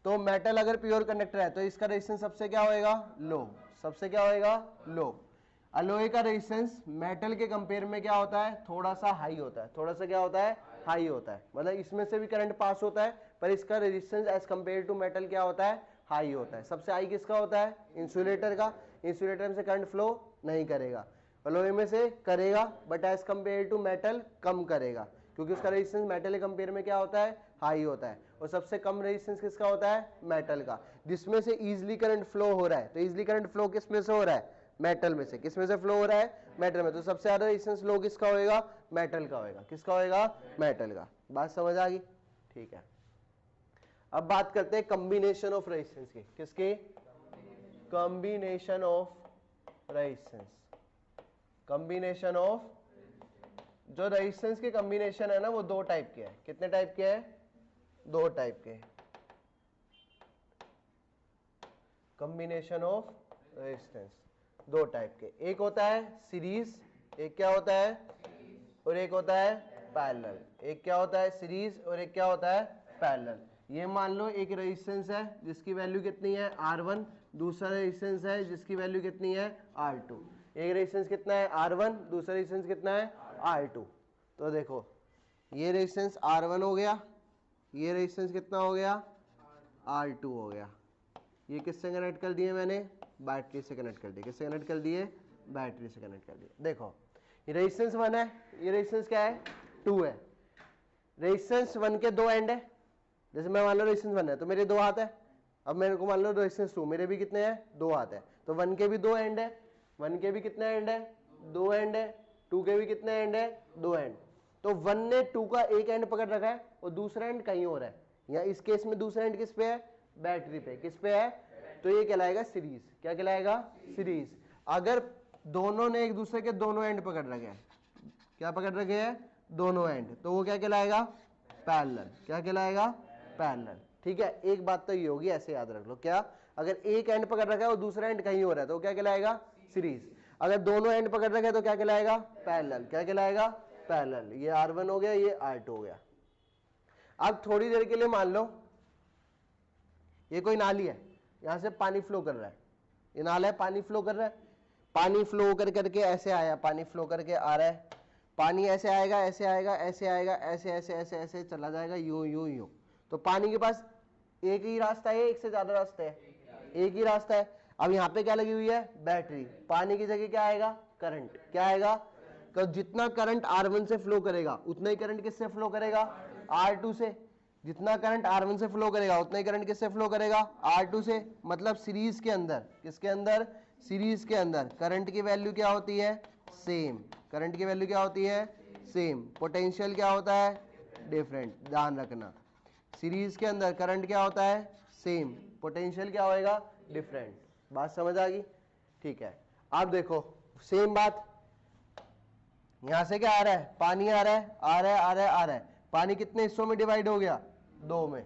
तो मेटल अगर प्योर कंडक्टर है तो इसका रेजिस्टेंस सबसे क्या होएगा, लो, सबसे क्या होएगा, लो। अलॉय का रेजिस्टेंस मेटल के कंपेयर में क्या होता है, थोड़ा सा हाई होता है, थोड़ा सा क्या होता है, हाई होता है, मतलब इसमें से भी करंट पास होता है पर इसका resistance as compare to metal क्या होता है, हाई होता है। सबसे हाई किसका होता है, इंसुलेटर का, इंसुलेटर में से करंट फ्लो नहीं करेगा, अलॉय में से करेगा but as compare to metal कम करेगा, क्योंकि उसका रेजिस्टेंस मेटल के कंपेयर में क्या होता है, हाई होता है। और सबसे कम रेजिस्टेंस किसका होता है, मेटल का, जिसमें से इजीली करंट फ्लो हो रहा है। तो इजीली करंट फ्लो किस में से हो रहा है, मेटल में से। किस में से फ्लो हो रहा है, मेटल में। तो सबसे ज्यादा रेजिस्टेंस लो किसका होएगा, मेटल का होएगा। किसका होएगा, मेटल का। बात समझ आ गई, ठीक है। अब बात करते हैं कॉम्बिनेशन ऑफ रेजिस्टेंस की, किसकी, combination of resistance. Combination of, जो रेजिस्टेंस के कॉम्बिनेशन है ना वो दो टाइप के हैं। कितने टाइप के हैं, दो टाइप के। कॉम्बिनेशन ऑफ रेजिस्टेंस दो टाइप के, एक होता है सीरीज, एक क्या होता है, और एक होता है पैरेलल। एक क्या होता है, सीरीज, और एक क्या होता है, पैरेलल। ये मान लो एक रेजिस्टेंस है जिसकी वैल्यू कितनी है, R1, दूसरा रेजिस्टेंस है जिसकी वैल्यू कितनी है, R2। एक रेजिस्टेंस कितना है R1, दूसरा रेजिस्टेंस कितना है R2। तो देखो ये रेजिस्टेंस R1 हो गया, ये रेजिस्टेंस कितना हो गया R2 हो गया। ये किससे कनेक्ट कर दिए मैंने, बैटरी से कनेक्ट कर दिए। किससे कनेक्ट कर दिए, बैटरी से कनेक्ट कर दिए। देखो ये रेजिस्टेंस 1 है, ये रेजिस्टेंस क्या है 2 है। रेजिस्टेंस 1 के दो एंड है, जैसे मैं मान लो रेजिस्टेंस 1 है तो मेरे दो हाथ है। अब मेरे को मान लो रेजिस्टेंस 2, मेरे भी कितने हैं, दो हाथ है। तो 1 के भी दो एंड है, 1 के भी कितने एंड है, दो एंड है। 2 के भी कितने एंड है, दो एंड। तो 1 ने 2 का एक एंड पकड़ रखा है और दूसरा एंड कहीं और है। या इस केस में दूसरा एंड किस पे है, बैटरी पे। किस पे है, तो ये कहलाएगा सीरीज। क्या कहलाएगा, सीरीज। अगर दोनों ने एक दूसरे के दोनों एंड पकड़ रखे हैं, क्या पकड़ रखे हैं, दोनों एंड, तो वो क्या कहलाएगा, पैरेलल। क्या कहलाएगा, पैरेलल। ठीक है, एक बात तो ये होगी, ऐसे याद रख लो, क्या, अगर एक एंड पकड़ रखा है और दूसरा एंड कहीं और है तो क्या कहलाएगा, सीरीज। अगर दोनों एंड पकड़ रखे हैं तो क्या कहलाएगा, पैरेलल। क्या कहलाएगा, पैरेलल। ये R1 हो गया, ये R2 हो गया। अब थोड़ी देर के लिए मान लो ये कोई नाली है, यहां से पानी फ्लो कर रहा है, ये नाला है, पानी फ्लो कर रहा है। पानी फ्लो कर करके ऐसे आया, पानी फ्लो करके आ रहा है, पानी ऐसे आएगा, ऐसे आएगा, ऐसे आएगा, ऐसे ऐसे ऐसे ऐसे चला जाएगा, यूं यूं यूं। तो पानी के पास एक ही रास्ता है, एक से ज्यादा रास्ते हैं, एक ही रास्ता है। अब यहाँ पे क्या लगी हुई है, बैटरी। पानी की जगह क्या आएगा, करंट। क्या आएगा, तो जितना करंट R1 से फ्लो करेगा उतना ही करंट किससे फ्लो करेगा, R2 से। जितना करंट R1 से फ्लो करेगा उतना ही करंट किससे फ्लो करेगा, R2 से। मतलब सीरीज के अंदर, किसके अंदर, सीरीज के अंदर करंट की वैल्यू क्या होती है, सेम। करंट की वैल्यू क्या होती है, सेम। पोटेंशियल क्या होता है, डिफरेंट। ध्यान रखना, सीरीज के अंदर करंट क्या होता है, सेम। पोटेंशियल क्या होएगा, डिफरेंट। बात समझ आ गई, ठीक है। अब देखो सेम बात, यहां से क्या आ रहा है, पानी आ रहा है, आ रहा है, आ रहा है, आ रहा है। पानी कितने हिस्सों में डिवाइड हो गया, दो में।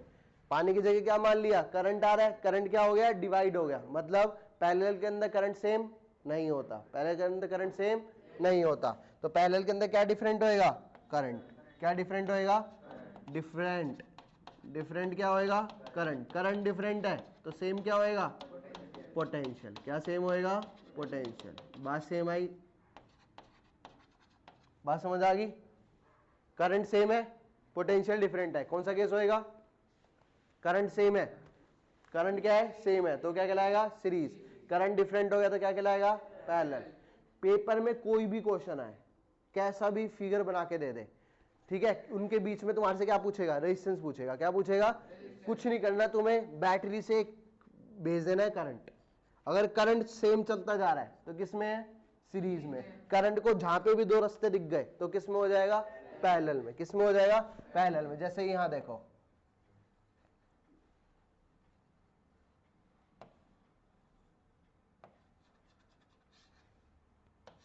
पानी की जगह क्या मान लिया, करंट आ रहा है, करंट क्या हो गया, डिवाइड हो गया। मतलब पैरेलल के अंदर करंट सेम नहीं होता, पैरेलल के अंदर करंट सेम नहीं होता। तो पैरेलल के अंदर क्या डिफरेंट होएगा, करंट। क्या डिफरेंट होएगा, डिफरेंट। डिफरेंट क्या होएगा, करंट। करंट डिफरेंट है तो सेम क्या होएगा, पोटेंशियल। क्या सेम होएगा, पोटेंशियल। बात सेम आई, बात समझ आ गई। करंट सेम है, पोटेंशियल डिफरेंट है, कौन सा केस होएगा, करंट सेम है, करंट क्या है, सेम है, तो क्या कहलाएगा, सीरीज। करंट डिफरेंट हो गया तो क्या कहलाएगा, पैरेलल। पेपर में कोई भी क्वेश्चन आए, कैसा भी फिगर बना के दे दे, ठीक है, उनके बीच में तुम्हारे से क्या पूछेगा, रेजिस्टेंस पूछेगा। क्या पूछेगा, कुछ नहीं करना तुम्हें, बैटरी से भेज देना है करंट। अगर करंट सेम चलता जा रहा है तो किस में है, सीरीज में। करंट को जहां पे भी दो रास्ते दिख गए तो किस में हो जाएगा, पैरेलल में। किस में हो जाएगा, पैरेलल में। जैसे यहां देखो,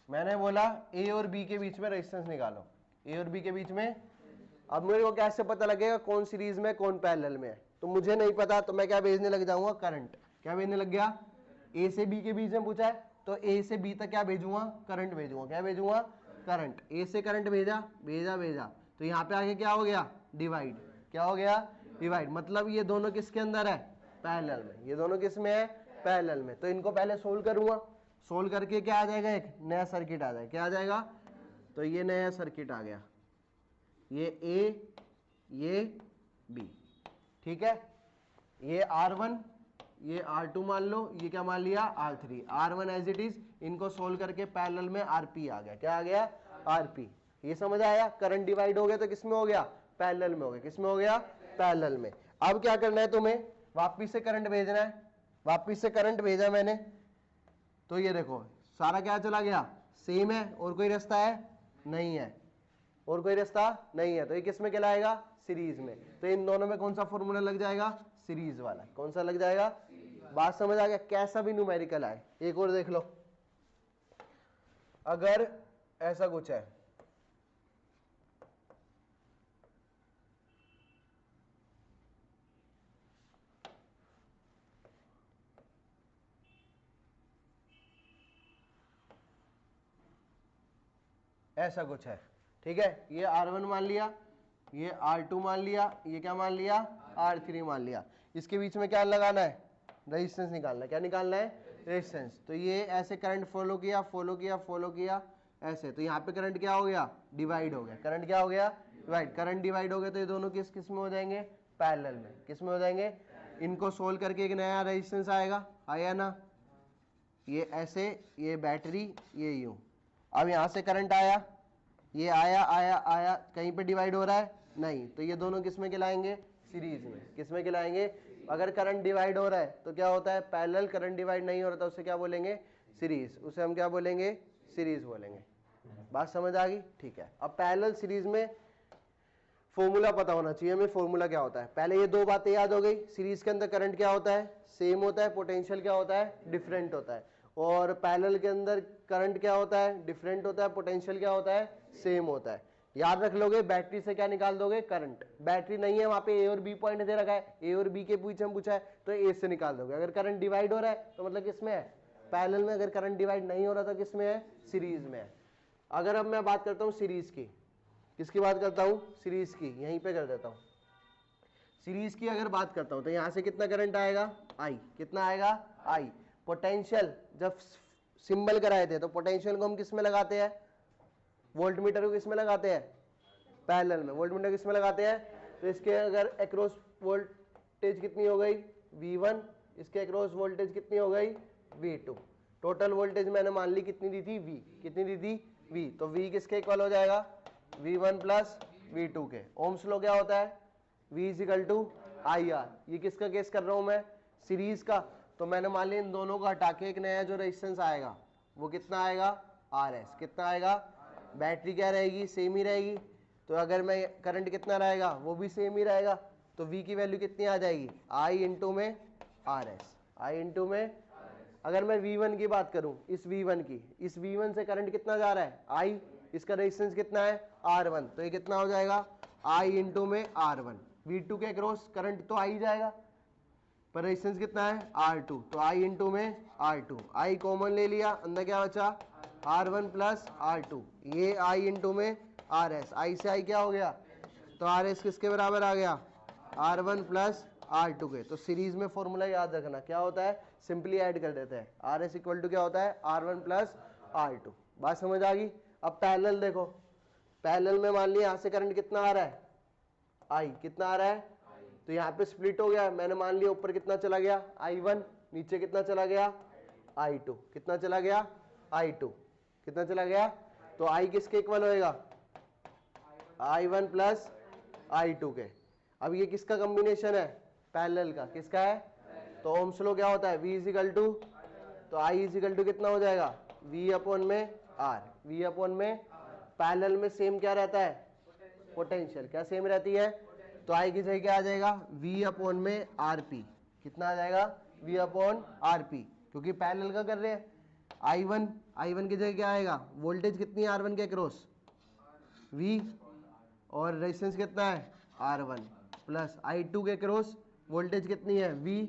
मैंने बोला ए और बी के बीच में रेजिस्टेंस निकालो, ए और बी के बीच में। अब मेरे को कैसे पता लगेगा कौन सीरीज में कौन पैरेलल में है, तो मुझे नहीं पता, तो मैं क्या भेजने लग जाऊंगा, करंट। क्या भेजने लग गया, ए से बी के बीच में पूछा है तो ए से बी तक क्या भेजूंगा, करंट भेजूंगा। क्या भेजूंगा, करंट। ए से करंट भेजा भेजा भेजा, तो यहाँ पे आगे क्या हो गया, डिवाइड। क्या हो गया, डिवाइड। मतलब ये दोनों किसके अंदर है, पैरेलल में। ये दोनों किस में है, पैरेलल में। तो इनको पहले सोल्व करूंगा, सोल्व करके क्या आ जाएगा, एक नया सर्किट आ जाएगा। क्या आ जाएगा, तो ये नया सर्किट आ गया, ये ए, ये बी, ठीक है। ये R1, ये R2 मान लो, ये क्या मान लिया, R3। R1 as it is, इनको सोल्व करके पैरेलल में RP आ गया। क्या आ गया, RP। ये समझ आया, करंट डिवाइड हो गया तो किस में हो गया, पैरेलल में हो गया। किस में हो गया, पैरेलल में। अब क्या करना है तुम्हें, वापिस से करंट भेजना है। वापिस से करंट भेजा मैंने, तो ये देखो सारा क्या चला गया, सेम है, और कोई रास्ता है नहीं है, और कोई रास्ता नहीं है, तो ये किस में कहलाएगा, सीरीज में। तो इन दोनों में कौन सा फॉर्मूला लग जाएगा, सीरीज वाला। कौन सा लग जाएगा, बात समझ आ गया। कैसा भी न्यूमेरिकल आए, एक और देख लो, अगर ऐसा कुछ है, ऐसा कुछ है, ठीक है, ये R1 मान लिया, ये R2 मान लिया, ये क्या मान लिया, R3 मान लिया। इसके बीच में क्या लगाना है, रेजिस्टेंस निकालना है। क्या निकालना है, रेजिस्टेंस। तो ये ऐसे करंट फॉलो किया फॉलो किया फॉलो किया ऐसे, तो यहाँ पे करंट क्या हो गया, डिवाइड हो गया। करंट क्या हो गया, डिवाइड। करंट डिवाइड हो गया तो ये दोनों किस में हो जाएंगे, पैरेलल में। किस में हो जाएंगे, इनको सोल्व करके एक नया रेजिस्टेंस आएगा, आया ना, ये ऐसे, ये बैटरी, ये यूं। अब यहाँ से करंट आया, ये आया आया आया, कहीं पे डिवाइड हो रहा है नहीं, तो ये दोनों किस में कहलाएंगे, सीरीज में। किस में कहलाएंगे, अगर करंट डिवाइड हो रहा है तो क्या होता है पैरेलल, करंट डिवाइड नहीं हो रहा था उसे क्या बोलेंगे, सीरीज। उसे हम क्या बोलेंगे, सीरीज बोलेंगे। बात समझ आ गई, ठीक है। अब पैरेलल सीरीज में फॉर्मूला पता होना चाहिए हमें, फॉर्मूला क्या होता है। पहले ये दो बातें याद हो गई, सीरीज के अंदर करंट क्या होता है, सेम होता है, पोटेंशियल क्या होता है, डिफरेंट होता है। और पैरेलल के अंदर करंट क्या होता है, डिफरेंट होता है, पोटेंशियल क्या होता है, सेम होता है। याद रख लोगे, बैटरी से क्या निकाल दोगे, करंट। बैटरी नहीं है वहां पे, ए और बी पॉइंट दे रखा है, ए और बी के बीच में पूछा है तो ए से निकाल दोगे। अगर करंट डिवाइड हो रहा है तो मतलब किसमें है, पैरेलल में। अगर करंट डिवाइड नहीं हो रहा तो किसमें है, सीरीज में है। अगर अब मैं बात करता हूँ सीरीज की, किसकी बात करता हूँ, सीरीज की, यहीं पे कर देता हूँ। सीरीज की अगर बात करता हूँ तो यहाँ से कितना करंट आएगा, आई। कितना आएगा, आई। पोटेंशियल जब सिंबल कराए थे तो पोटेंशियल को हम किस में लगाते हैं, वोल्ट मीटर को किस में लगाते हैं, पैरेलल में। वोल्ट मीटर किस में लगाते हैं, तो इसके अगर अक्रॉस वोल्टेज कितनी हो गई, V1, इसके अक्रॉस वोल्टेज कितनी हो गई, V2। टोटल वोल्टेज मैंने मान ली कितनी दी थी, V। कितनी दी थी, V। तो V किसके इक्वल हो जाएगा, V1 प्लस V2 के। ओम्स लॉ क्या होता है, V इजिकल टू IR। ये किसका केस कर रहा हूं मैं, सीरीज का। तो मैंने मान लिया इन दोनों को हटा के एक नया जो रेजिस्टेंस आएगा वो कितना आएगा, RS। कितना आएगा, बैटरी क्या रहेगी, सेम ही रहेगी। तो अगर मैं करंट कितना रहेगा, वो भी सेम ही रहेगा। तो V की वैल्यू कितनी आ जाएगी, I इंटू में RS। I इंटू में, अगर मैं V1 की बात करूं, इस V1 की, इस V1 से करंट कितना जा रहा है, I। इसका रेजिस्टेंस कितना है, R1। तो ये कितना हो जाएगा, I इंटू में R1। V2 के क्रॉस करंट तो आ ही जाएगा, पर रेजिस्टेंस कितना है, R2। तो I इंटू में R2। I कॉमन ले लिया, अंदर क्या बचा, R1 प्लस R2। ये I इंटू में RS। I से I क्या हो गया, तो RS किसके बराबर आ गया, R1 प्लस R2 के। तो सीरीज में फॉर्मूला याद रखना क्या होता है, सिंपली ऐड कर देते हैं। RS इक्वल टू क्या होता है, R1 प्लस R2। बात समझ आ गई। अब पैरेलल देखो, पैरेलल में मान लिया यहाँ से करंट कितना आ रहा है, I। कितना आ रहा है, तो यहाँ पे स्प्लिट हो गया। मैंने मान लिया ऊपर कितना चला गया, I1, नीचे कितना चला गया, I2। कितना चला गया, I2। कितना चला गया, तो I किसके इक्वल होएगा, I1 प्लस I2 के। अब ये किसका कॉम्बिनेशन है, पैरेलल का। किसका है, तो ओम्स लॉ क्या होता है, V इजिकल टू, तो I इजिकल टू कितना हो जाएगा, V अपॉन में R। V अपॉन में, पैरेलल में सेम क्या रहता है, पोटेंशियल। क्या सेम रहती है, तो I की जगह क्या आ जाएगा, V अपॉन में RP। कितना आ जाएगा, V अपॉन RP, क्योंकि पैरेलल का कर रहे हैं। I1 की जगह क्या आएगा, वोल्टेज कितनी है R1 के क्रॉस, V, और रेजिस्टेंस कितना है, R1, प्लस I2 के क्रॉस वोल्टेज कितनी है, V,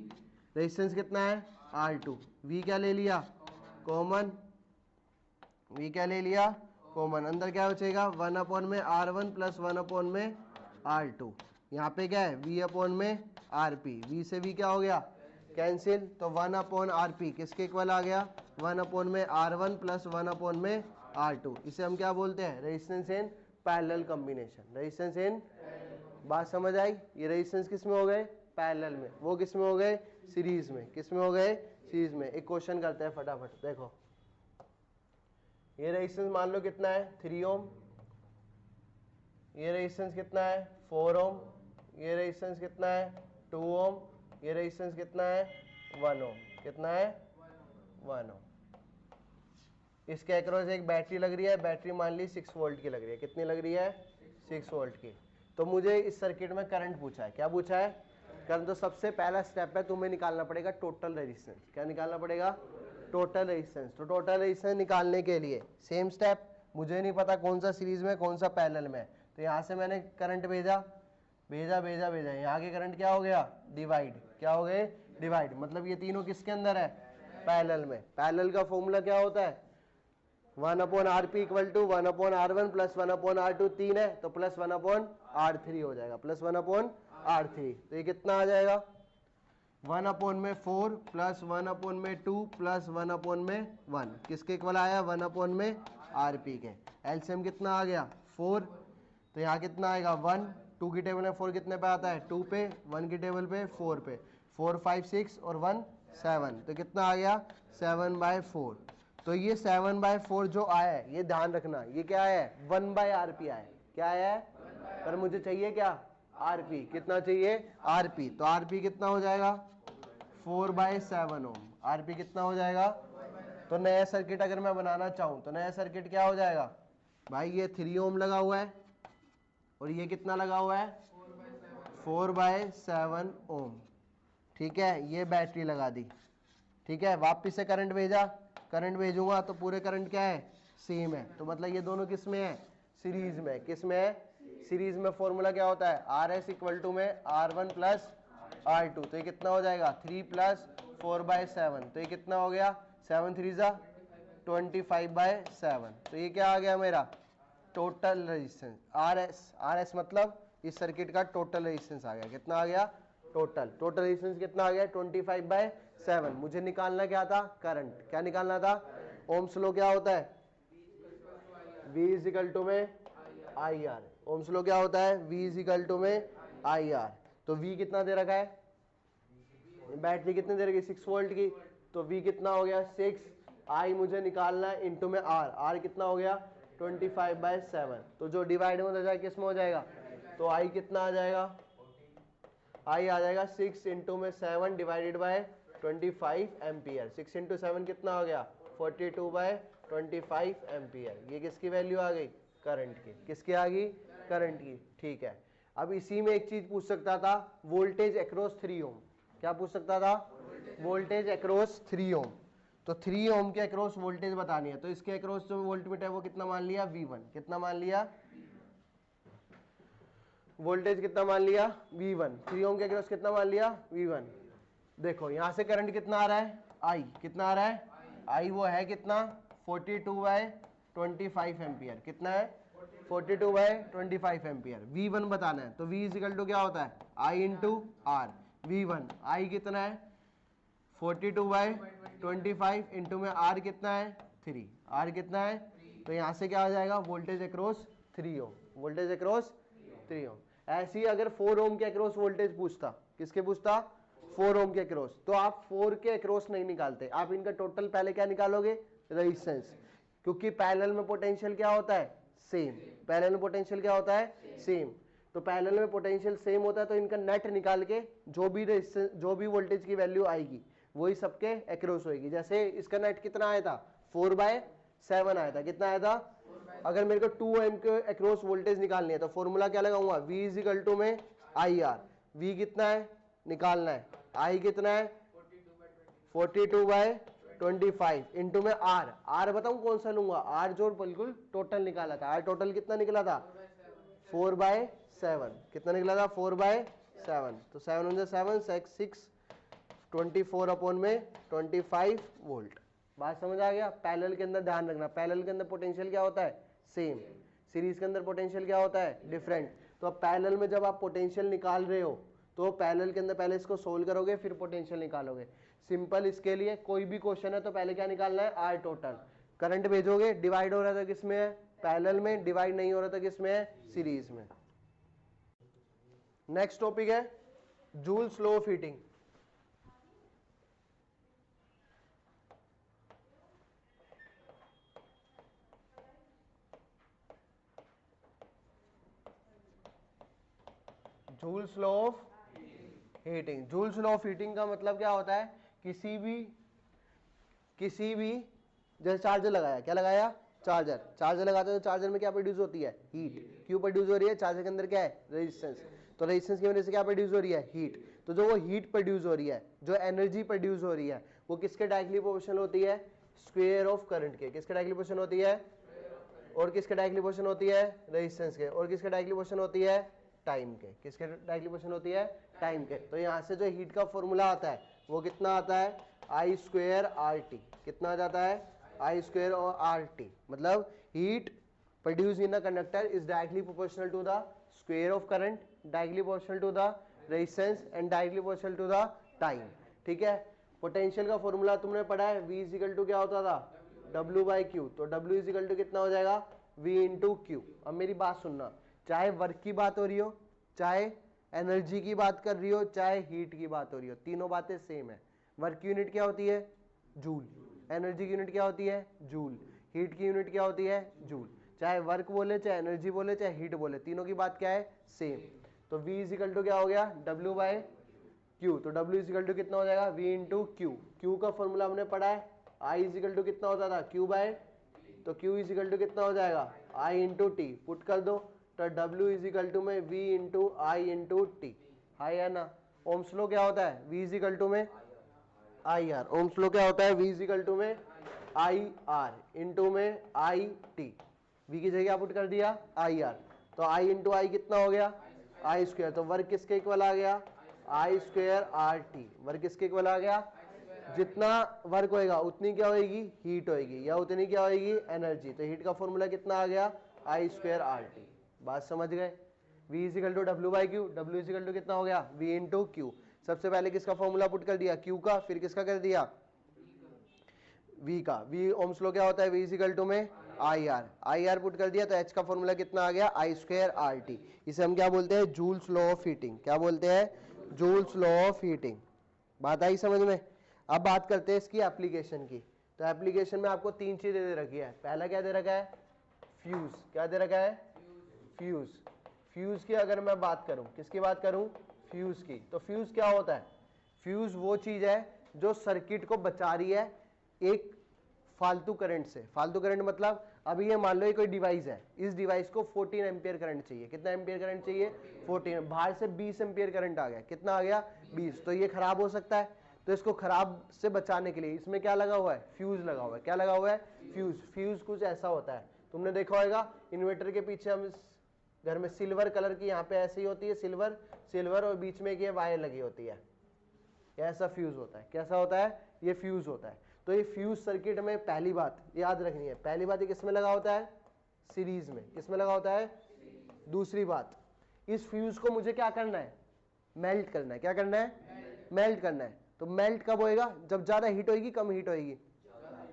रेजिस्टेंस कितना है, R2। V क्या ले लिया, कॉमन। V क्या ले लिया, कॉमन। अंदर क्या बचेगा, 1 अपॉन में R1 प्लस 1 अपॉन में R2। यहाँ पे क्या है, V अपॉन में RP। V से V क्या हो गया, कैंसिल। तो 1 अपॉन RP किसके इक्वल आ गया, 1 अपॉन में R1 प्लस 1 अपॉन में R2। इसे हम क्या बोलते हैं, resistance in parallel combination. Resistance in, बात समझ आई। ये रेजिस्टेंस किस में हो गए, पैरेलल में। वो किस में हो गए, सीरीज में। किस में हो गए, सीरीज में। एक क्वेश्चन करते हैं फटाफट, देखो। ये रेजिस्टेंस मान लो कितना है, 3 ओम। ये रेजिस्टेंस कितना है, 4 ओम। ये रेजिस्टेंस कितना है, 2 ओम। ये रेजिस्टेंस कितना है, 1 ओम। कितना है, 1 ओम। इसके अक्रॉस एक बैटरी लग रही है, बैटरी मान ली 6 वोल्ट की लग रही है। कितनी लग रही है, 6 वोल्ट की। तो मुझे इस सर्किट में करंट पूछा है। क्या पूछा है, करंट। तो सबसे पहला स्टेप है, तुम्हें निकालना पड़ेगा टोटल रेजिस्टेंस। क्या निकालना पड़ेगा, टोटल रेजिस्टेंस। तो टोटल रेजिस्टेंस निकालने के लिए सेम स्टेप, मुझे नहीं पता कौन सा सीरीज में कौन सा पैरेलल में। तो यहाँ से मैंने करंट भेजा भेजा भेजा भेजा, यहाँ के करंट क्या हो गया, डिवाइड। क्या हो गए, डिवाइड। मतलब ये तीनों किसके अंदर है, पैरेलल में। पैरेलल का फॉर्मूला क्या होता है, 1 upon RP equal to 1 upon R1 plus 1 upon R2। 3 है तो प्लस 1 अपॉन R3 हो जाएगा, प्लस 1 अपॉन R3। तो ये कितना आ जाएगा, 1 अपॉन में 4 प्लस 1 अपॉन में 2 प्लस 1 अपॉन में 1 किसके इक्वल आया 1 अपॉन में आरपी के। एलसीएम कितना आ गया 4, तो यहाँ कितना आएगा 1, 2 की टेबल में 4 कितने पे आता है 2 पे, 1 की टेबल पे 4 पे, 4 5 6 और 1 7, तो कितना आ गया 7/4। तो ये 7/4 जो आया है ये ध्यान रखना ये क्या है 1/RP आया है। क्या आया है पर मुझे चाहिए क्या आरपी, कितना चाहिए आरपी, तो आरपी कितना हो जाएगा 4/7 ओम। आरपी कितना हो जाएगा, तो नया सर्किट अगर मैं बनाना चाहूं तो नया सर्किट क्या हो जाएगा भाई, ये 3 ओम लगा हुआ है और ये कितना लगा हुआ है 4/7 ओम। ठीक है, ये बैटरी लगा दी। ठीक है, वापिस से करंट भेजा, करंट भेजूंगा तो पूरे करंट क्या है सेम है, तो मतलब ये दोनों किस में है सीरीज में। किस में है सीरीज में। फॉर्मूला क्या होता है RS इक्वल टू में R1 प्लस R2, तो ये कितना हो जाएगा 3 प्लस 4/7, तो ये कितना हो गया 7 3 जा 25/7, तो ये क्या आ गया मेरा टोटल रेजिस्टेंस RS मतलब इस सर्किट का टोटल रेजिस्टेंस आ गया। कितना आ गया टोटल रेजिस्टेंस कितना आ गया 25/7। मुझे निकालना क्या था करंट, क्या निकालना था ओम्स लॉ क्या होता है V इज इक्वल टू में IR। ओम्स लॉ क्या होता है V इज इक्वल टू में IR। तो V कितना दे रखा है, बैटरी कितने दे रखी 6 वोल्ट की, तो V कितना हो गया 6, I मुझे निकालना है इंटू में R कितना हो गया 25/7, तो जो डिवाइड में हो जाएगा किस में हो जाएगा, तो I कितना आ जाएगा I आ जाएगा 6 इंटू में 7 डिवाइडेड बाय 25 एम्पियर। 6 इंटू 7 कितना हो गया 42/25 एम्पियर। ये किसकी वैल्यू आ गई करंट की, किसकी आ गई करंट की। ठीक है, अब इसी में एक चीज पूछ सकता था वोल्टेज अक्रॉस 3 ओम। क्या पूछ सकता था वोल्टेज अक्रॉस 3 ओम, तो 3 ओम के अक्रॉस वोल्टेज बतानी है, तो इसके अक्रॉस जो वोल्टमीटर है वो कितना मान लिया V1, कितना मान लिया वोल्टेज कितना मान लिया V1, 3 ओम के अक्रॉस कितना मान लिया V1। देखो यहां से करंट कितना आ रहा है I, कितना आ रहा है I वो है कितना 42/25 एम्पियर, कितना है 42/25 एम्पियर। V1 बताना है, तो V इज इक्वल टू क्या होता है I into R। V1 I कितना है 42/25 इंटू में R कितना है 3, R कितना है, तो यहां से क्या आ जाएगा वोल्टेज अक्रॉस 3 ओम, वोल्टेज अक्रॉस 3 ओम। ऐसे ही अगर 4 ओम के अक्रॉस वोल्टेज पूछता, किसके पूछता 4 ओम के अक्रॉस, तो आप 4 के अक्रॉस नहीं निकालते, आप इनका टोटल पहले क्या निकालोगे रेजिस्टेंस, क्योंकि पैरेलल में पोटेंशियल क्या होता है सेम, पैरेलल में पोटेंशियल क्या होता है सेम, तो पैरेलल में पोटेंशियल सेम होता है तो इनका नेट निकाल के जो भी रेजिस्टेंस जो भी वोल्टेज की वैल्यू आएगी वही सबके अक्रॉस होगी। जैसे इसका नेट कितना आया था 4/7 आया था, कितना आया था, अगर मेरे को 2 ओम के अक्रॉस वोल्टेज निकालनी है तो फॉर्मूला क्या लगाऊंगा V इज इक्वल टू में IR। V कितना है निकालना है, I कितना है 42/25 इंटू में R बताऊं कौन सा लूंगा, R जो बिल्कुल टोटल निकाला था, R टोटल कितना निकला था 4/7, कितना निकला था 4/7, तो 7 on 7 6 24 अपॉन में 25 वोल्ट। बात समझ आ गया। पैरेलल के अंदर ध्यान रखना, पैरेलल के अंदर पोटेंशियल क्या होता है सेम, सीरीज के अंदर पोटेंशियल क्या होता है डिफरेंट। तो अब पैरेलल में जब आप पोटेंशियल निकाल रहे हो तो पैरेलल के अंदर पहले इसको सोल्व करोगे फिर पोटेंशियल निकालोगे। सिंपल इसके लिए कोई भी क्वेश्चन है तो पहले क्या निकालना है R टोटल। करंट भेजोगे डिवाइड हो रहा था किस में है पैरेलल में, डिवाइड नहीं हो रहा था किस में है सीरीज में। नेक्स्ट टॉपिक है joules law of heating. Joules law of heating. Joules law of heating का मतलब क्या होता है, किसी भी जैसे चार्जर लगाया, क्या लगाया चार्जर लगाते हो तो चार्जर में क्या प्रोड्यूस होती है हीट। क्यों प्रोड्यूस हो रही है, चार्जर के अंदर क्या है रेजिस्टेंस, तो रेजिस्टेंस की वजह से क्या प्रोड्यूस हो रही है हीट। तो जो वो हीट प्रोड्यूस हो रही है, जो एनर्जी प्रोड्यूस हो रही है वो किसके डायरेक्टली प्रोपोर्शनल होती है स्क्वायर ऑफ करंट के। किसके डायरेक्टली प्रोपोर्शनल होती है, और किसके डायरेक्टली प्रोपोर्शनल होती है रेजिस्टेंस के, और किसके डायरेक्टली प्रोपोर्शनल होती है टाइम के। किसके डायरेक्टली प्रोपोर्शनल होती है टाइम के। तो यहाँ से जो हीट का फॉर्मूला आता है वो कितना आता है I स्क्वायर RT, कितना आ जाता है I स्क्वायर और RT, मतलब heat produce in a conductor is directly proportional to the square of current, directly proportional to the resistance and directly proportional to the time. ठीक है, पोटेंशियल का formula तुमने पढ़ा है, V इजिकल टू क्या होता था, W बाई क्यू। तो W इजिकल टू कितना हो जाएगा, V इंटू क्यू। अब मेरी बात सुनना, चाहे वर्क की बात हो रही हो, चाहे एनर्जी की बात कर रही हो, चाहे हीट की बात हो रही हो, तीनों बातें सेम है। वर्क की यूनिट क्या होती है, जूल। एनर्जी की यूनिट क्या होती है, जूल। हीट की यूनिट क्या होती है, जूल। चाहे वर्क बोले, चाहे एनर्जी बोले, चाहे हीट बोले, तीनों की बात क्या है, सेम। तो V इजिकल टू क्या हो गया, W बाय क्यू। तो W इजिकल टू कितना हो जाएगा, V इंटू क्यू। क्यू का फॉर्मूला हमने पढ़ा है, I इजिकल टू कितना होता था, Q बाय, तो Q इजिकल टू कितना हो जाएगा, I इंटू टी। पुट कर दो, तो W इजिकल टू में V into I into T. High है ना। ओम्स लॉ क्या होता है, V इजिकल टू में आई आर। ओम्स लॉ क्या होता है, V इजिकल टू में आई आर इंटू में आई टी। V की जगह पुट कर दिया आई आर, तो I इंटू आई कितना हो गया, आई स्क्वायर। तो वर्क किसके इक्वल आ गया, आई स्क्वायर आर टी। वर्क किसके इक्वल आ गया, जितना वर्क होएगा उतनी क्या होएगी, हीट होएगी, या उतनी क्या होएगी, एनर्जी। तो हीट का फॉर्मूला कितना आ गया, आई स्क्वायर आर टी। बात समझ गए। V equal to W by Q. W equal to कितना हो गया, V इंटू क्यू। सबसे पहले किसका फॉर्मूला पुट कर दिया, Q का, फिर किसका कर दिया, V का। V ओम्स लॉ क्या होता है, V इजिकल टू में I R. I R put कर दिया, तो H का फॉर्मूला कितना आ गया, आई स्क्वायर आर टी। इसे हम क्या बोलते हैं, जूल्स लॉ ऑफ हीटिंग। क्या बोलते हैं, जूल्स लॉ ऑफ हीटिंग। बात आई समझ में। अब बात करते हैं इसकी एप्लीकेशन की। तो एप्लीकेशन में आपको तीन चीजें दे रखी है। पहला क्या दे रखा है, फ्यूज। क्या दे रखा है, फ्यूज। फ्यूज की अगर मैं बात करूं, किसकी बात करूं, फ्यूज की। तो फ्यूज क्या होता है, फ्यूज वो चीज है जो सर्किट को बचा रही है एक फालतू करंट से। फालतू करंट मतलब, अभी ये मान लो ये कोई डिवाइस है, इस डिवाइस को 14 एम्पियर करंट चाहिए। कितना एम्पियर करंट चाहिए, 14। बाहर से 20 एम्पियर करंट आ गया, कितना आ गया, 20। तो ये खराब हो सकता है, तो इसको खराब से बचाने के लिए इसमें क्या लगा हुआ है, फ्यूज लगा हुआ है। क्या लगा हुआ है, फ्यूज। फ्यूज कुछ ऐसा होता है, तुमने देखा होगा इन्वर्टर के पीछे, हम घर में सिल्वर कलर की यहाँ पे ऐसी होती है, सिल्वर सिल्वर, और बीच में ये वायर लगी होती है, ऐसा फ्यूज होता है। कैसा होता है, ये फ्यूज होता है। तो ये फ्यूज सर्किट में पहली बात याद रखनी है, पहली बात ये किसमें लगा होता है, सीरीज में। किसमें लगा होता है, दूसरी बात, इस फ्यूज को मुझे क्या करना है, मेल्ट करना है। क्या करना है, मेल्ट करना है। तो मेल्ट कब होएगा, जब ज्यादा हीट होगी, कम हीट होगी,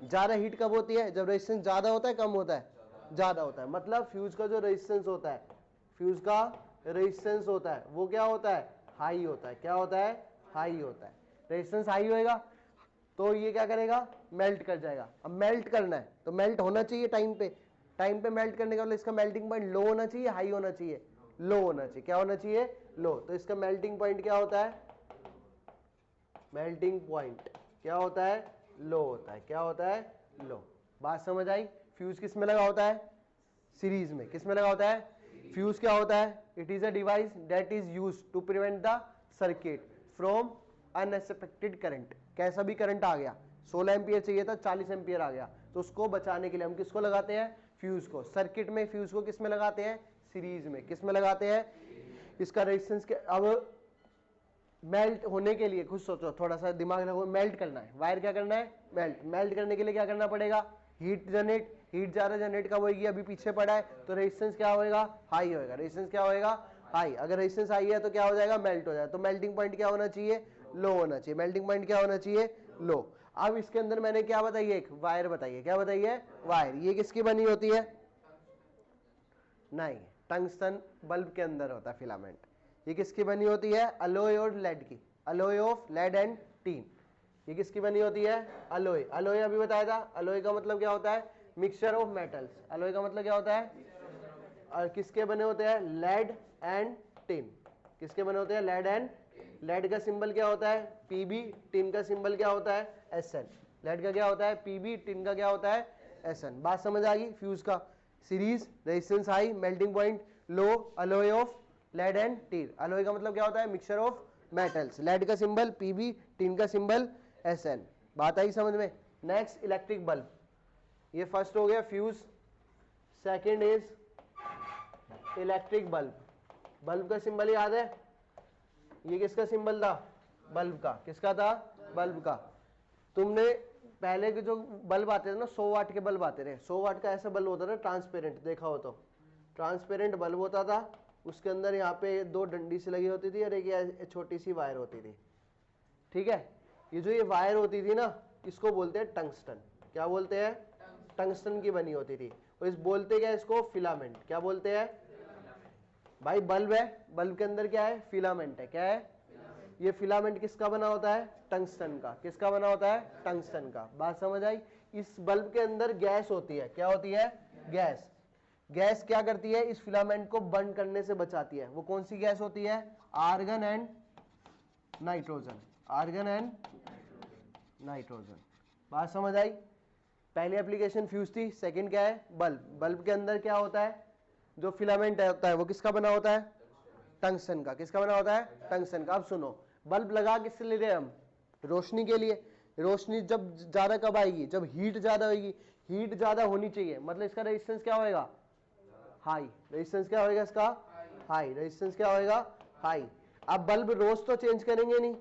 ज्यादा हीट कब होती है, जब रेजिस्टेंस ज्यादा होता है, कम होता है, ज्यादा होता है। मतलब फ्यूज का जो रेजिस्टेंस होता है, फ्यूज का रेजिस्टेंस होता है वो क्या होता है, हाई होता है। क्या होता है, हाई होता है। रेजिस्टेंस हाई होएगा तो ये क्या करेगा, मेल्ट कर जाएगा। अब मेल्ट करना है तो मेल्ट होना चाहिए टाइम पे। टाइम पे मेल्ट करने का मतलब इसका मेल्टिंग पॉइंट लो होना चाहिए, हाई होना चाहिए, लो होना चाहिए। क्या होना चाहिए, लो। तो इसका मेल्टिंग पॉइंट क्या होता है, मेल्टिंग पॉइंट क्या होता है, लो होता है। क्या होता है, लो। बात समझ आई। फ्यूज किस में लगा होता है, सीरीज में। किस में लगा होता है, फ्यूज क्या होता है, it is a device that is used to prevent the circuit from unexpected current. कैसा भी करंट आ गया, 16 एम्पियर चाहिए था, 40 एम्पियर आ गया, तो उसको बचाने के लिए हम किसको लगाते हैं, फ्यूज को। सर्किट में फ्यूज को किस में लगाते हैं, सीरीज में। किस में लगाते हैं, इसका रेजिस्टेंस के। अब मेल्ट होने के लिए खुद सोचो, थोड़ा सा दिमाग लगाओ, मेल्ट करना है, वायर क्या करना है, मेल्ट। मेल्ट करने के लिए क्या करना पड़ेगा, हीट जनरेट। हीट ज्यादा जनरेट कब होगी, अभी पीछे पड़ा है, तो रेजिस्टेंस क्या होएगा, हाई होएगा। रेजिस्टेंस क्या होएगा, हाई। अगर रेजिस्टेंस हाई है तो क्या हो जाएगा, मेल्ट हो जाएगा। तो मेल्टिंग पॉइंट क्या होना चाहिए, लो होना चाहिए। मेल्टिंग पॉइंट क्या होना चाहिए, लो। अब इसके अंदर मैंने क्या बताई है, एक वायर बताइए। क्या बताइए, वायर। ये किसकी बनी होती है, नहीं, टंगस्टन बल्ब के अंदर होता है फिलामेंट। ये किसकी बनी होती है, अलॉय और लेड की। Alloy of lead and tin. ये किसकी बनी होती है, अलॉय। अलॉय अभी बताया था, अलॉय का मतलब क्या होता है, मिक्सचर ऑफ मेटल्स। अलॉय का मतलब क्या होता है, और किसके बने होते हैं, लेड एंड टिन। किसके बने होते हैं, लेड एंड। लेड का सिंबल क्या होता है, पीबी। टिन का सिंबल क्या होता है, एसएन। लेड का क्या होता है, पीबी। टिन का क्या होता है, एसएन। बात समझ आ गई। फ्यूज का series, resistance high, melting point low, alloy of lead and tin. Alloy का मतलब क्या होता है, मिक्सचर ऑफ मेटल्स। लेड का सिंबल पीबी, टिन का सिंबल एसएन। बात आई समझ में। Next electric bulb. ये फर्स्ट हो गया fuse, second is electric bulb. Bulb का सिंबल याद है, ये किसका सिंबल था, बल्ब का। किसका था, बल्ब का। तुमने पहले के जो बल्ब आते थे ना, 100 वाट के बल्ब आते थे। 100 वाट का ऐसा बल्ब होता था ट्रांसपेरेंट, देखा हो तो। ट्रांसपेरेंट बल्ब होता था, उसके अंदर यहाँ पे 2 डंडी सी लगी होती थी और एक छोटी सी वायर होती थी, ठीक है। ये जो ये वायर होती थी ना, इसको बोलते हैं टंगस्टन। क्या बोलते हैं? टंगस्टन की बनी होती थी। और इस बोलते क्या इसको? फिलामेंट। क्या बोलते हैं भाई? बल्ब है, बल्ब के अंदर क्या है? फिलामेंट है। क्या है? ये फिलामेंट किसका बना होता है? टंगस्टन का। किसका बना होता है? टंगस्टन का। बात समझ आई? इस बल्ब के अंदर गैस होती है। क्या होती है? गैस। गैस क्या करती है? इस फिलामेंट को बर्न करने से बचाती है। वो कौन सी गैस होती है? Argon and nitrogen. Argon and nitrogen. बात समझ आई? पहली एप्लीकेशन फ्यूज थी, सेकंड क्या है? बल्ब। बल्ब के अंदर क्या होता है? जो फिलामेंट होता है वो किसका बना होता है? टंगस्टन का। किसका बना होता है? टंगस्टन का। अब सुनो, बल्ब लगा किससे ले रहे हैं हम? रोशनी के लिए। रोशनी जब ज्यादा कब आएगी? जब हीट ज्यादा होगी। हीट ज्यादा होनी चाहिए, मतलब इसका रेजिस्टेंस क्या होएगा? हाई। रेजिस्टेंस क्या होएगा इसका? हाई। रेजिस्टेंस क्या होएगा? हाई। अब बल्ब रोज तो चेंज करेंगे नहीं,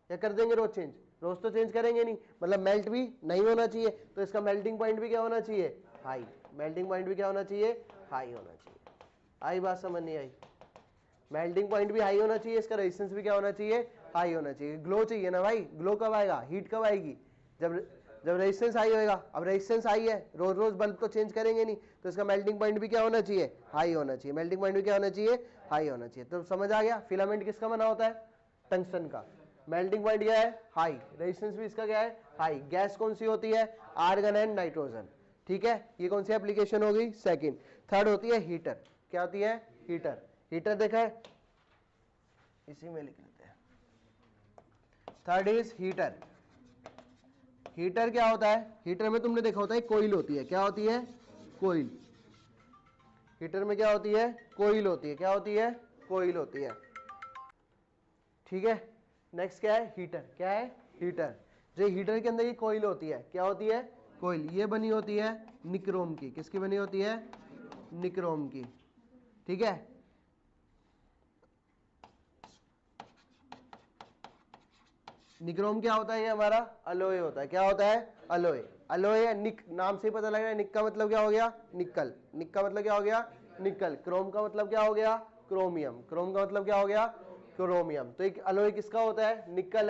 या कर देंगे रोज चेंज? रोज तो चेंज करेंगे नहीं, मतलब मेल्ट भी नहीं होना चाहिए, तो इसका मेल्टिंग पॉइंट भी क्या होना चाहिए? हाई। मेल्टिंग पॉइंट भी क्या होना चाहिए? हाई होना चाहिए। आई बात समझ नहीं आई? मेल्टिंग पॉइंट भी हाई होना चाहिए, इसका रेजिस्टेंस भी क्या होना चाहिए? हाई होना चाहिए। ग्लो चाहिए ना भाई? ग्लो कब आएगा? हीट कब आएगी? जब रेजिस्टेंस हाई होएगा। अब रेजिस्टेंस हाई है, रोज रोज बल्ब तो चेंज करेंगे नहीं, तो इसका मेल्टिंग पॉइंट भी क्या होना चाहिए? हाई होना चाहिए। मेल्टिंग पॉइंट भी क्या होना चाहिए? हाई होना चाहिए। तो समझ आ गया? फिलामेंट किसका बना होता है? टंगस्टन का। मेल्टिंग पॉइंट क्या है? हाई। रेजिस्टेंस भी इसका क्या है? हाई। गैस कौन सी होती है? Argon and nitrogen. ठीक है, ये कौन सी एप्लीकेशन होगी? सेकंड। थर्ड होती है हीटर। क्या होती है? हीटर। हीटर देखा है, इसी में लिख लेते हैं। Third is heater. हीटर क्या होता है? हीटर में तुमने देखा होता है कोइल होती है। क्या होती है? कोइल। हीटर में क्या होती है? कोइल होती है। क्या होती है? कोइल होती है। ठीक है। नेक्स्ट क्या है? हीटर। क्या है? हीटर। जो हीटर के अंदर ये कोइल होती है, क्या होती है? कोइल। ये बनी होती है निक्रोम की। किसकी बनी होती है? निक्रोम की। ठीक है। निक्रोम क्या होता है? ये हमारा अलोय होता है। क्या होता है? अलोय। अलोय निक, नाम से ही पता लग रहा है। निक का मतलब क्या हो गया? निकल। निक का मतलब क्या हो गया? निकल। क्रोम का मतलब क्या हो गया? क्रोमियम। क्रोम का मतलब क्या हो गया? क्रोमियम। तो एक अलोय किसका होता है? निकल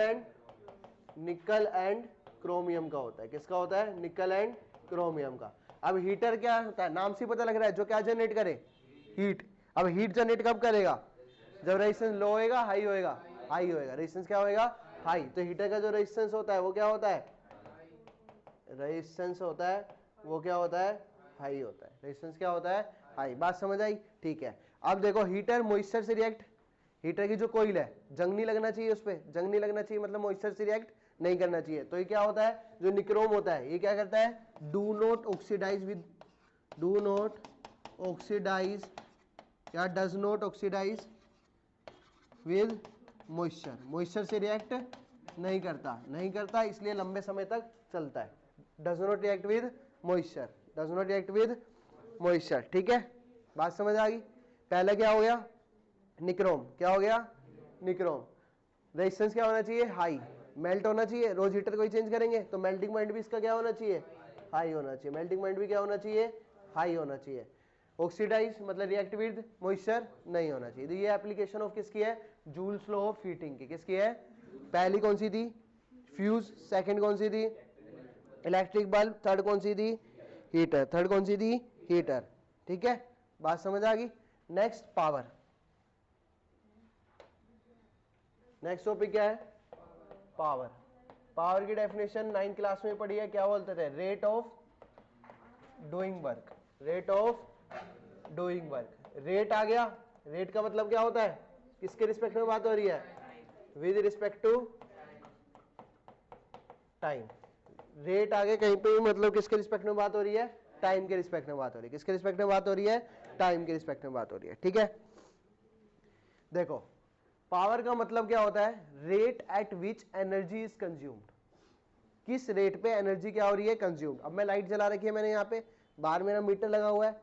एंड क्रोमियम का होता है। किसका होता है? निकल एंड क्रोमियम का। अब हीटर क्या होता है? नाम से पता लग रहा है, जो क्या जनरेट करे? हीट। अब हीट जनरेट कब करेगा? जब रेजिस्टेंस लो होएगा, हाई होएगा? हाई होएगा। रेजिस्टेंस क्या होएगा? हाई। तो हीटर का जो रेजिस्टेंस होता है वो क्या होता है? रेजिस्टेंस होता है वो क्या होता है? हाई होता है। रेजिस्टेंस क्या होता है? हाई। बात समझ आई? ठीक है। अब देखो, हीटर मॉइस्चर से रिएक्ट, हीटर की जो कोइल है, जंग नहीं लगना चाहिए उस पर। जंग नहीं लगना चाहिए मतलब मॉइस्चर से रिएक्ट नहीं करना चाहिए। तो ये क्या होता है? जो निक्रोम होता है ये क्या करता है? डू नॉट ऑक्सीडाइज या does not oxidise with moisture. Moisture से रिएक्ट नहीं करता, इसलिए लंबे समय तक चलता है। Does not react with moisture. ठीक है, बात समझ आ गई? पहले क्या हो गया? निक्रोम। क्या हो गया? निक्रोम। रेजिस्टेंस क्या होना चाहिए? हाई। मेल्ट होना चाहिए। रोज हीटर को ही चेंज करेंगे तो मेल्टिंग पॉइंट भी इसका क्या होना चाहिए? हाई होना चाहिए। मेल्टिंग पॉइंट भी क्या होना चाहिए? हाई होना चाहिए। ऑक्सीडाइज मतलब रिएक्ट विद मॉइस्चर नहीं होना चाहिए। तो ये एप्लीकेशन ऑफ किसकी है? जूल्स लॉ ऑफ हीटिंग की। किसकी है? पहली कौन सी थी? फ्यूज। सेकंड कौन सी थी? Electric bulb. थर्ड कौन सी थी? हीटर। थर्ड कौन सी थी? हीटर। ठीक है, बात समझ आ गई? Next power. नेक्स्ट टॉपिक क्या है? पावर। पावर की डेफिनेशन 9th क्लास में पढ़ी है। क्या बोलते थे? Rate of doing work. Rate of doing work. Rate आ गया। रेट का मतलब क्या होता है? किसके रिस्पेक्ट में बात हो रही है? With respect to time. Rate आगे कहीं पे मतलब किसके रिस्पेक्ट में बात हो रही है? टाइम के रिस्पेक्ट में बात हो रही है। किसके रिस्पेक्ट में बात हो रही है? टाइम के रिस्पेक्ट में बात हो रही है। ठीक है, देखो, पावर का मतलब क्या होता है? Rate at which energy is consumed. किस रेट पे एनर्जी क्या हो रही है? कंज्यूम्ड। अब मैं लाइट जला रखी है मैंने, यहाँ पे बाहर मेरा मीटर लगा हुआ है,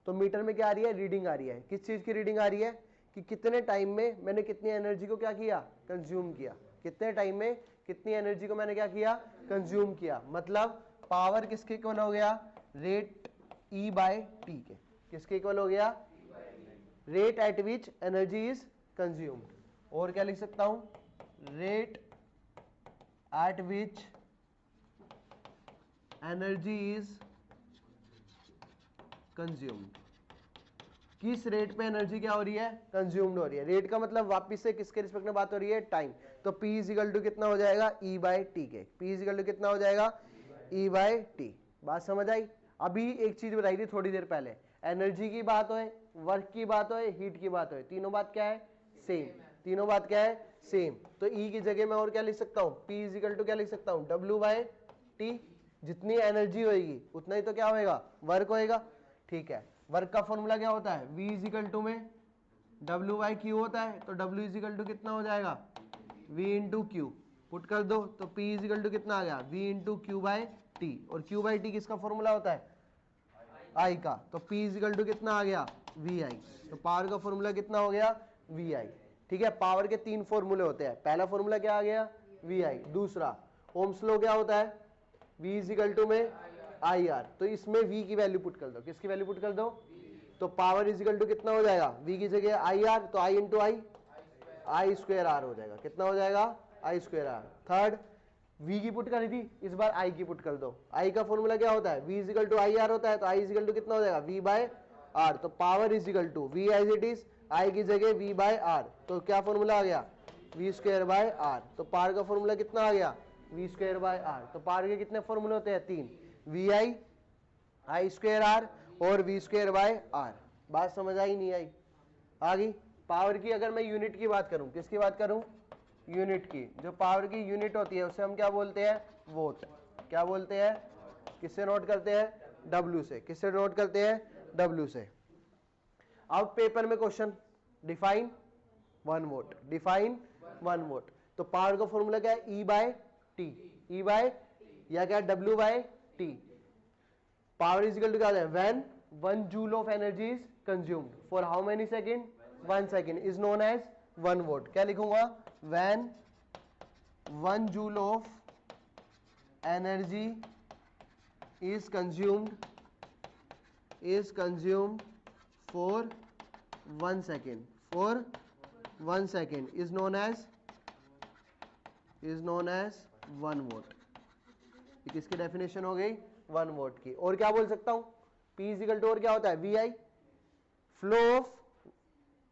तो मीटर में क्या आ रही है? रीडिंग आ रही है। किस चीज की रीडिंग आ रही है? कि कितने टाइम में मैंने कितनी एनर्जी को क्या किया? कंज्यूम किया। कितने टाइम में कितनी एनर्जी को मैंने क्या किया? कंज्यूम किया। मतलब पावर किसके इक्वल हो गया? रेट E बाय टी के। किसके इक्वल हो गया? Rate at which energy is consumed. और क्या लिख सकता हूं? Rate at which energy is consumed, किस रेट पे एनर्जी क्या हो रही है, कंज्यूम्ड हो रही है। रेट का मतलब वापिस से किसके रिस्पेक्ट में बात हो रही है, टाइम। तो P इजिकल टू कितना हो जाएगा, E बाई टी के। P इजिकल टू कितना हो जाएगा, E बाई टी। बात समझ आई। अभी एक चीज बताई थी थोड़ी देर पहले, एनर्जी की बात हो, वर्क की बात हो, हीट की बात हो, तीनों बात क्या है, सेम। तीनों बात क्या है, सेम। तो E की जगह मैं और क्या लिख सकता हूँ, P इजिकल टू क्या लिख सकता हूँ, W बाई टी। जितनी एनर्जी होगी उतना ही तो क्या होएगा, वर्क होएगा। ठीक है, वर्क का फॉर्मूला क्या होता है, V इजिकल टू में W बाई क्यू होता है। तो W इजिकल टू कितना हो जाएगा, V इंटू क्यू। पुट कर दो तो P इजिकल टू कितना आ गया, V into Q by T. और क्यू बाई टी किसका फॉर्मूला होता है, I का। तो P इजिकल टू कितना आ गया, VI। तो पावर का फॉर्मूला कितना हो गया, VI। ठीक है, पावर के तीन फॉर्मूले होते हैं। पहला फॉर्मूला क्या आ गया, VI। दूसरा ओम्स लॉ क्या होता है, V इजिकल टू में IR। तो इसमें V की वैल्यू पुट कर दो, किसकी वैल्यू पुट कर दो, तो पावर इजिकल टू कितना हो जाएगा, V की जगह IR, तो I into I square R हो जाएगा। कितना हो जाएगा, I square R। Third V की पुट करी थी, इस बार I की पुट कर दो। I का फॉर्मूला क्या होता है, V इजिकल टू IR होता है। तो I इजिकल टू कितना हो जाएगा, V बाय R। तो power equal to V as it is, I की जगह V बाय R। तो क्या फॉर्मूला आ गया, V स्क्वायर बाय R। तो पावर का फॉर्मूला कितना आ गया, V स्क्वायर बाय R। तो पावर के कितने फॉर्मूले होते हैं, तीन, VI, I स्क्वायर R और V स्क्वायर बाय R। बात समझ आई नहीं आई, आ गई। पावर की अगर मैं यूनिट की बात करूं, किसकी बात करूं, यूनिट की। जो पावर की यूनिट होती है उसे हम क्या बोलते हैं, वोट। क्या बोलते हैं, किससे नोट करते हैं, W से। किससे नोट करते हैं, W से। अब पेपर में question, define 1 volt, define 1 volt. तो पावर का फॉर्मूला क्या है, E by T. E by या क्या, W by T. Power is equal to क्या है, when 1 joule of energy is consumed for how many second, 1 second, is known as 1 volt. क्या लिखूंगा, when 1 joule of energy is consumed for 1 second, for 1 second is known as 1 vote. किसकी definition हो गई, 1 vote की। और क्या बोल सकता हूं, P इजिकल टू और क्या होता है, VI, flow of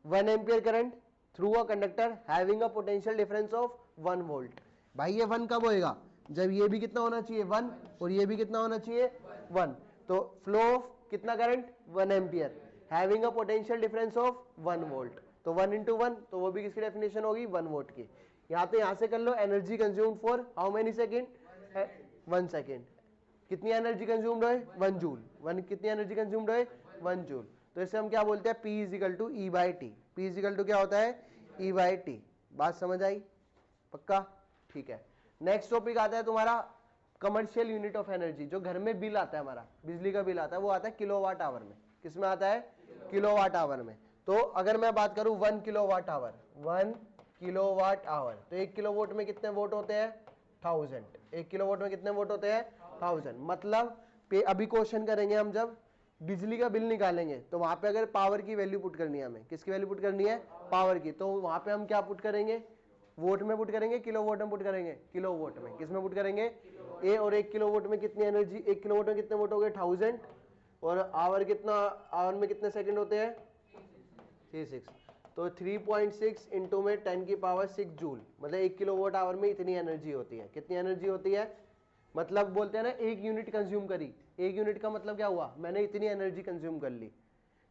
1 ampere current through a conductor having a potential difference of 1 volt. भाई ये 1 कब होएगा, जब ये भी कितना होना चाहिए 1 और ये भी कितना होना चाहिए 1। तो फ्लो ऑफ कितना current, 1 ampere, having a potential difference of 1 volt. तो 1 इंटू 1, तो वो भी किसकी डेफिनेशन होगी, 1 वोट की। यहां तो यहां से कर लो, energy consumed for how many second, 1 second. कितनी एनर्जी कंज्यूम्ड है, 1 जूल। 1 कितनी एनर्जी कंज्यूम्ड है, 1 जूल। तो इसे हम क्या बोलते हैं, P equal to E by T. P equal to क्या होता है, E बाई टी। बात समझ आई, पक्का, ठीक है। नेक्स्ट टॉपिक आता है तुम्हारा कमर्शियल यूनिट ऑफ एनर्जी। जो घर में बिल आता है हमारा, बिजली का बिल आता है, वो आता है किलोवाट आवर में। किसमें आता है, किलोवाट आवर में। तो अगर मैं बात करूं 1 किलोवाट आवर, 1 किलोवाट आवर, तो 1 किलोवाट में कितने वोट होते हैं, 1000। 1 किलोवाट में कितने वोट होते हैं, 1000। मतलब अभी क्वेश्चन करेंगे हम, जब बिजली का बिल निकालेंगे तो वहां पे अगर पावर की वैल्यू पुट करनी है हमें, किसकी वैल्यू पुट करनी है, पावर की। तो वहां पे हम क्या पुट करेंगे, वोट में पुट करेंगे, किलोवाट में पुट करेंगे, किलोवाट में। किसमें पुट करेंगे, ए। और 1 किलोवाट में कितनी एनर्जी, 1 किलोवाट में कितने वोट हो गए, 1000। और आवर कितना, आवर में कितने सेकंड होते हैं, 36। तो 3.6 इंटू में 10 की पावर 6 जूल, मतलब 1 किलोवाट आवर में इतनी एनर्जी होती है। कितनी एनर्जी होती है, मतलब बोलते हैं ना 1 यूनिट कंज्यूम करी। 1 यूनिट का मतलब क्या हुआ, मैंने इतनी एनर्जी कंज्यूम कर ली।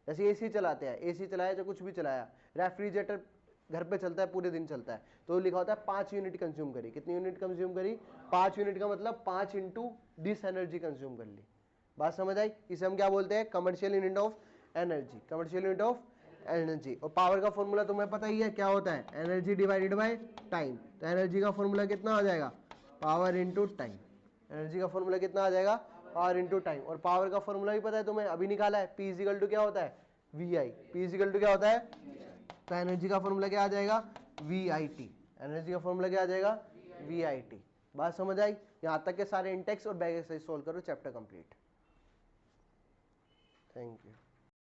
जैसे एसी चलाते हैं, एसी चलाया या कुछ भी चलाया, रेफ्रिजरेटर घर पे चलता है, पूरे दिन चलता है, तो लिखा होता है 5 यूनिट कंज्यूम करी। कितनी यूनिट कंज्यूम करी, 5 यूनिट का मतलब 5 इंटू दिस एनर्जी कंज्यूम कर ली। बात समझ आई। इसे हम क्या बोलते हैं, commercial unit of energy, commercial unit of energy. और पावर का फॉर्मूला तुम्हें पता ही है क्या होता है, एनर्जी डिवाइडेड बाय टाइम। तो एनर्जी का फॉर्मूला कितना आ जाएगा, पावर इंटू टाइम। एनर्जी का फॉर्मूला कितना आ जाएगा, पावर इंटू टाइम। और पावर का फॉर्मूला भी पता है तुम्हें, अभी निकाला है, P इजिकल टू क्या होता है, VI। P इजिकल टू क्या होता है, तो एनर्जी का फॉर्मूला क्या आ जाएगा, VIT। एनर्जी का फॉर्मूला क्या आ जाएगा, VIT। बात समझ आई। यहां तक के सारे इंटेक्स और बैक एक्सरसाइज सोल्व करो, चैप्टर कंप्लीट। Thank you.